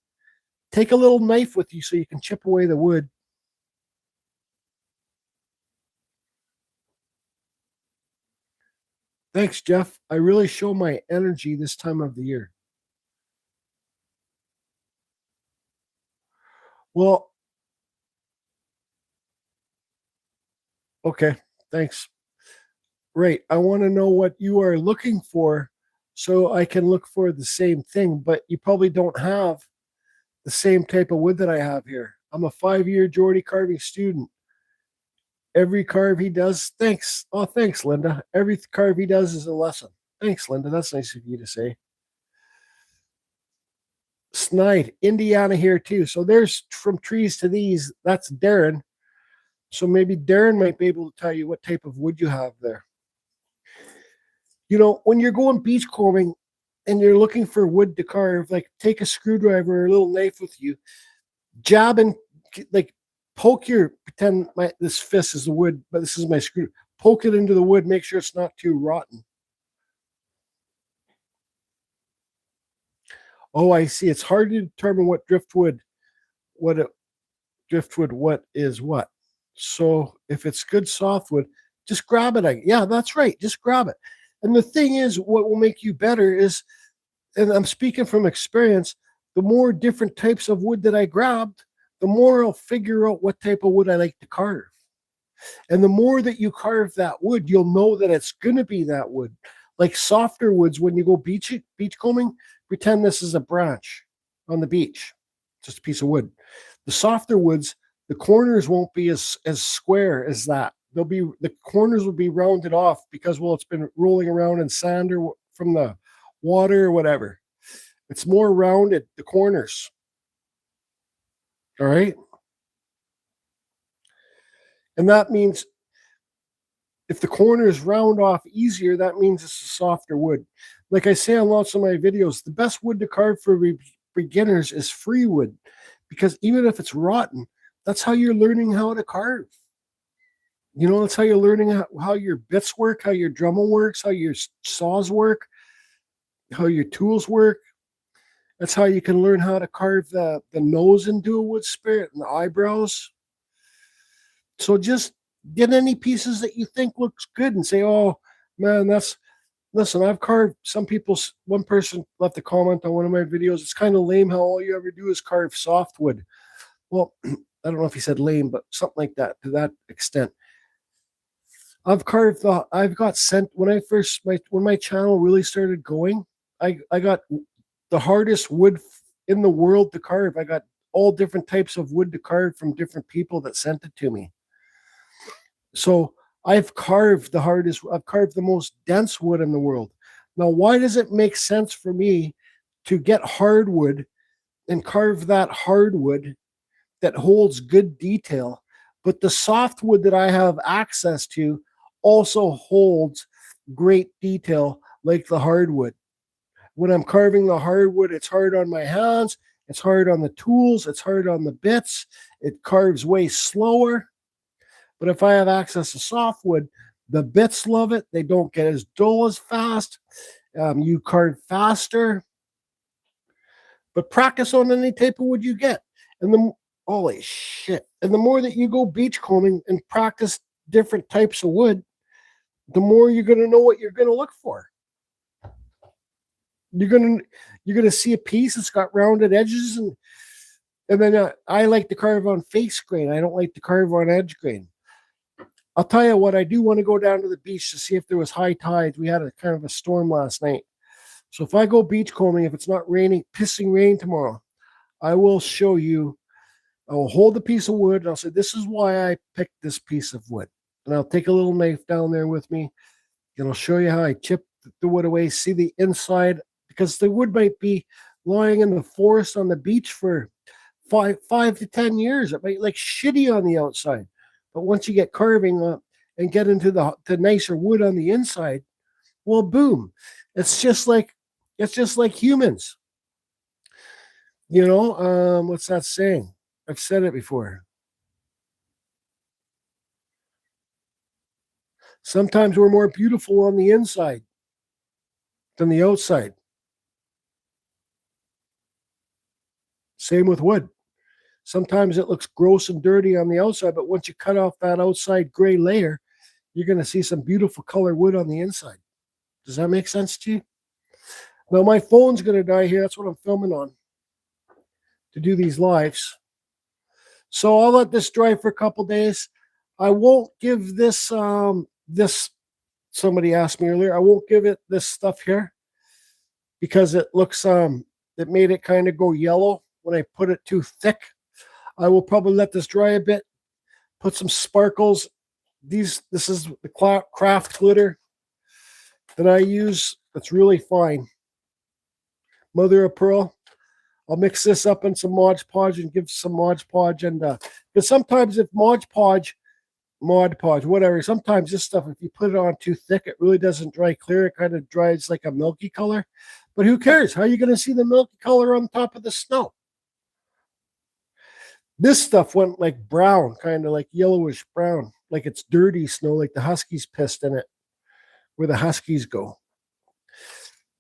Speaker 1: take a little knife with you so you can chip away the wood. Thanks, Jeff. I really show my energy this time of the year. Well, okay. Thanks. Right. I want to know what you are looking for so I can look for the same thing, but you probably don't have the same type of wood that I have here. I'm a 5-year Geordie carving student. Every carve he does, thanks. Oh, thanks, Linda. Every carve he does is a lesson. Thanks, Linda. That's nice of you to say. Snide, Indiana here too. So there's from trees to these. That's Darren. So maybe Darren might be able to tell you what type of wood you have there. You know, when you're going beachcombing and you're looking for wood to carve, like take a screwdriver or a little knife with you, jab and like poke your pretend this fist is the wood, but this is my screw. Poke it into the wood, make sure it's not too rotten. Oh, I see. It's hard to determine what driftwood, what is what. So if it's good softwood, just grab it. Yeah, that's right. Just grab it. And the thing is, what will make you better is, and I'm speaking from experience, the more different types of wood that I grabbed, the more I'll figure out what type of wood I like to carve. And the more that you carve that wood, you'll know that it's going to be that wood. Like softer woods, when you go beachcombing, pretend this is a branch on the beach, just a piece of wood. The softer woods, the corners won't be as square as that. The corners will be rounded off because, well, it's been rolling around in sand or from the water or whatever. It's more rounded, the corners. All right. And that means If the corners round off easier, that means it's a softer wood. Like I say on lots of my videos, the best wood to carve for beginners is free wood, because even if it's rotten, that's how you're learning how to carve. You know, that's how you're learning how your bits work, how your Dremel works, how your saws work, how your tools work. That's how you can learn how to carve the nose into a wood spirit and the eyebrows. So just get any pieces that you think looks good and say, oh, man, listen, I've carved one person left a comment on one of my videos. It's kind of lame how all you ever do is carve softwood. Well, I don't know if he said lame, but something like that, to that extent. I've got sent when my channel really started going, I got the hardest wood in the world to carve. I got all different types of wood to carve from different people that sent it to me. So I've carved the most dense wood in the world. Now, why does it make sense for me to get hardwood and carve that hardwood that holds good detail, but the softwood that I have access to also holds great detail like the hardwood? When I'm carving the hardwood, it's hard on my hands, it's hard on the tools, it's hard on the bits, it carves way slower. But if I have access to softwood, the bits love it. They don't get as dull as fast. You carve faster. But practice on any type of wood you get. And holy shit. And the more that you go beachcombing and practice different types of wood, the more you're going to know what you're going to look for. You're going to see a piece that's got rounded edges, and then I like to carve on face grain. I don't like to carve on edge grain. I'll tell you what, I do want to go down to the beach to see if there was high tides. We had a kind of a storm last night. So if I go beachcombing, if it's not raining, pissing rain tomorrow, I will show you. I will hold the piece of wood and I'll say, this is why I picked this piece of wood. And I'll take a little knife down there with me and I'll show you how I chip the wood away, see the inside, because the wood might be lying in the forest on the beach for 5 to 10 years. It might look shitty on the outside. But once you get carving and get into the nicer wood on the inside, well, boom. It's just like humans. You know, what's that saying? I've said it before. Sometimes we're more beautiful on the inside than the outside. Same with wood. Sometimes it looks gross and dirty on the outside, but once you cut off that outside gray layer, you're going to see some beautiful color wood on the inside. Does that make sense to you? Now, my phone's going to die here. That's what I'm filming on to do these lives. So I'll let this dry for a couple days. I won't give this, somebody asked me earlier, I won't give it this stuff here because it looks, it made it kind of go yellow when I put it too thick. I will probably let this dry a bit, put some sparkles. This is the craft glitter that I use. That's really fine. Mother of pearl. I'll mix this up in some Mod Podge and give some Mod Podge, and because sometimes if Mod Podge, whatever, sometimes this stuff, if you put it on too thick, it really doesn't dry clear. It kind of dries like a milky color. But who cares? How are you going to see the milky color on top of the snow? This stuff went like brown, kind of like yellowish brown, like it's dirty snow, like the Huskies pissed in it, where the Huskies go.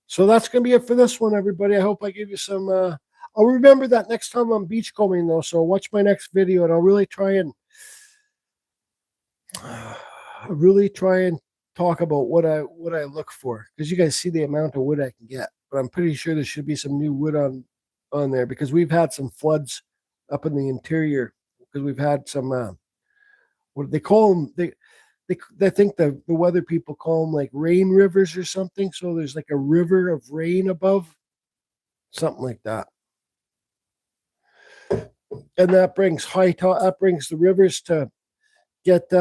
Speaker 1: So that's going to be it for this one, everybody. I hope I give you some, I'll remember that next time I'm beachcombing, though, so watch my next video, and I'll really try and talk about what I look for, because you guys see the amount of wood I can get. But I'm pretty sure there should be some new wood on there, because we've had some floods up in the interior, because we've had some what do they call them? I think the weather people call them like rain rivers or something. So there's like a river of rain above, something like that. And that brings that brings the rivers to get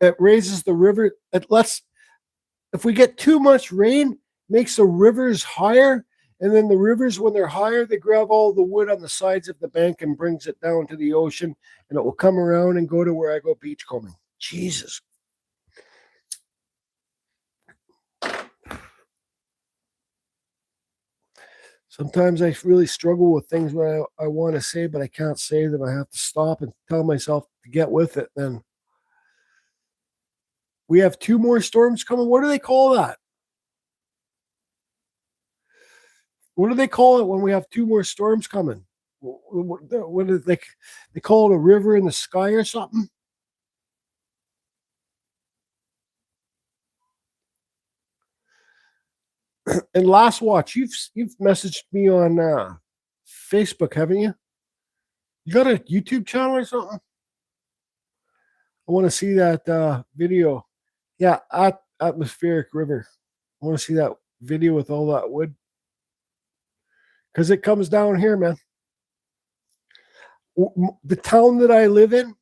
Speaker 1: it raises the river. If we get too much rain, makes the rivers higher, And then the rivers, when they're higher, they grab all the wood on the sides of the bank and brings it down to the ocean, and it will come around and go to where I go beachcombing. Jesus. Sometimes I really struggle with things when I want to say, but I can't say them. I have to stop and tell myself to get with it. Then we have 2 more storms coming. What do they call that? What do they call it when we have 2 more storms coming? What is they call it, a river in the sky or something? And last watch, you've messaged me on Facebook, haven't you? You got a YouTube channel or something? I want to see that video. Yeah, atmospheric river. I want to see that video with all that wood, because it comes down here, man. The town that I live in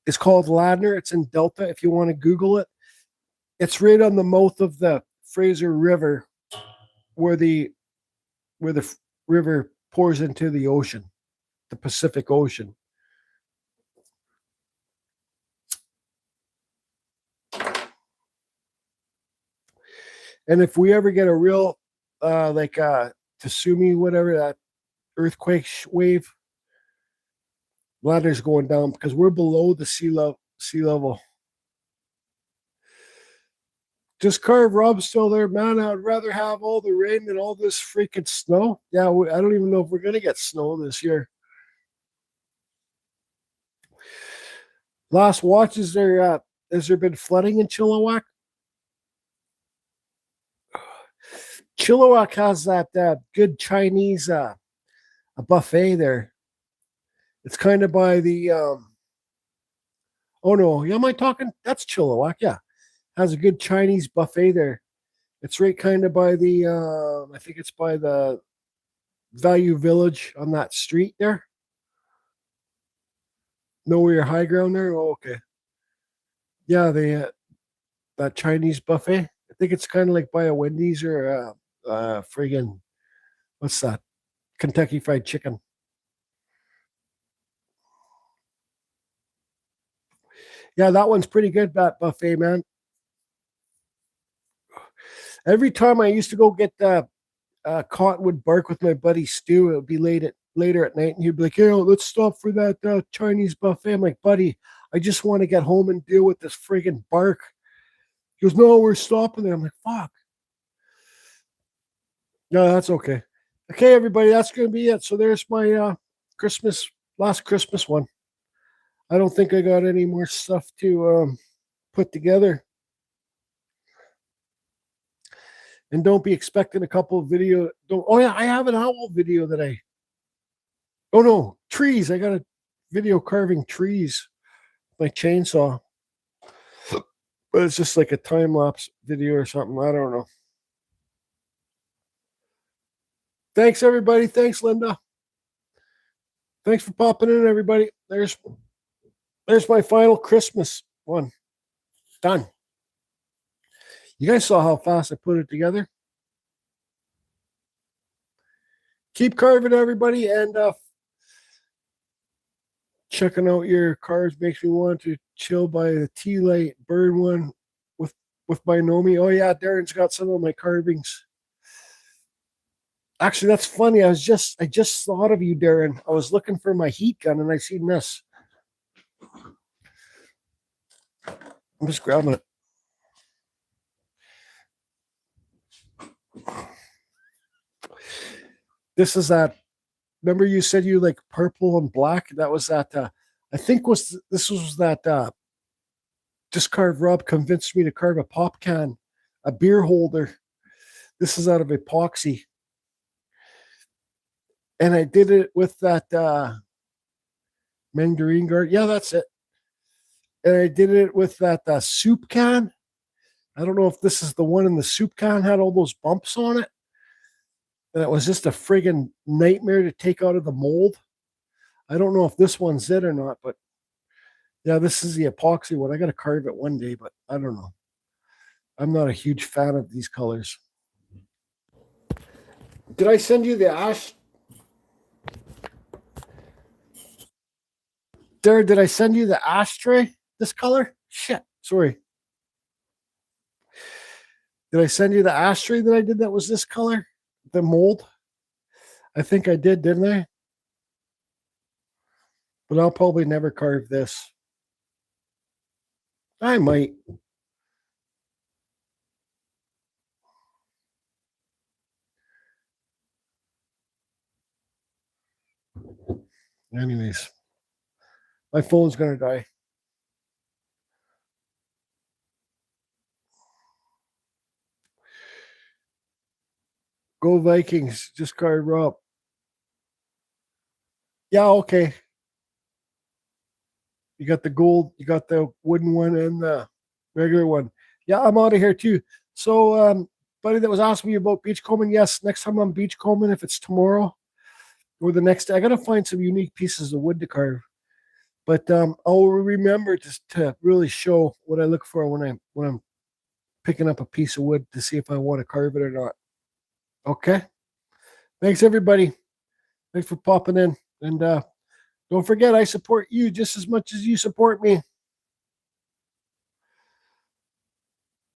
Speaker 1: is called Ladner. It's in Delta. If you want to Google it, it's right on the mouth of the Fraser River, where the river pours into the ocean, the Pacific Ocean. And if we ever get a real tsunami, whatever, that earthquake wave, Ladder's going down because we're below the sea level. Just carve Rob still there, man. I'd rather have all the rain than all this freaking snow. Yeah, I don't even know if we're gonna get snow this year. Last watch, has there been flooding in Chilliwack? Chilliwack has that good Chinese a buffet there. It's kind of by the oh no, am I talking? That's Chilliwack, yeah. Has a good Chinese buffet there. It's right kind of by the I think it's by the Value Village on that street there. Know where your high ground there? Oh, okay. Yeah, that Chinese buffet. I think it's kind of like by a Wendy's or friggin' what's that? Kentucky Fried Chicken. Yeah, that one's pretty good, that buffet, man. Every time I used to go get the cottonwood bark with my buddy Stu, it would be later at night, and he'd be like, "Hey, let's stop for that Chinese buffet." I'm like, "Buddy, I just want to get home and deal with this friggin' bark." He goes, "No, we're stopping there." I'm like, "Fuck." No, that's okay. Okay, everybody, that's gonna be it. So there's my last Christmas one. I don't think I got any more stuff to put together. And don't be expecting a couple of video. Don't. Oh yeah, I have an owl video that I. Oh no, trees! I got a video carving trees, my chainsaw. But it's just like a time lapse video or something. I don't know. Thanks everybody. Thanks Linda. Thanks for popping in, everybody. There's my final Christmas one. Done. You guys saw how fast I put it together. Keep carving, everybody, and checking out your cards makes me want to chill by the tea light bird one with my Nomi. Oh yeah, Darren's got some of my carvings. Actually, that's funny. I just thought of you, Darren. I was looking for my heat gun and I seen this. I'm just grabbing it. This is that. Remember, you said you like purple and black. That was that. I think this was that. Just carve Rob convinced me to carve a pop can, a beer holder. This is out of epoxy, and I did it with that mandarin guard. Yeah, that's it. And I did it with that soup can. I don't know if this is the one in the soup can had all those bumps on it. And it was just a friggin' nightmare to take out of the mold. I don't know if this one's it or not, but yeah, this is the epoxy one. I got to carve it one day, but I don't know. I'm not a huge fan of these colors. Did I send you the ash? There, did I send you the ashtray? This color? Shit, sorry. Did I send you the ashtray that I did that was this color? The mold? I think I did, didn't I? But I'll probably never carve this. I might. Anyways, my phone's going to die. Go Vikings. Just carve Rob. Yeah, okay. You got the gold, you got the wooden one and the regular one. Yeah, I'm out of here too. So, buddy that was asking me about beachcombing, yes, next time I'm beachcombing, if it's tomorrow or the next day, I got to find some unique pieces of wood to carve. But I'll remember just to really show what I look for when I'm picking up a piece of wood to see if I want to carve it or not. Okay. Thanks everybody. Thanks for popping in. And don't forget, I support you just as much as you support me.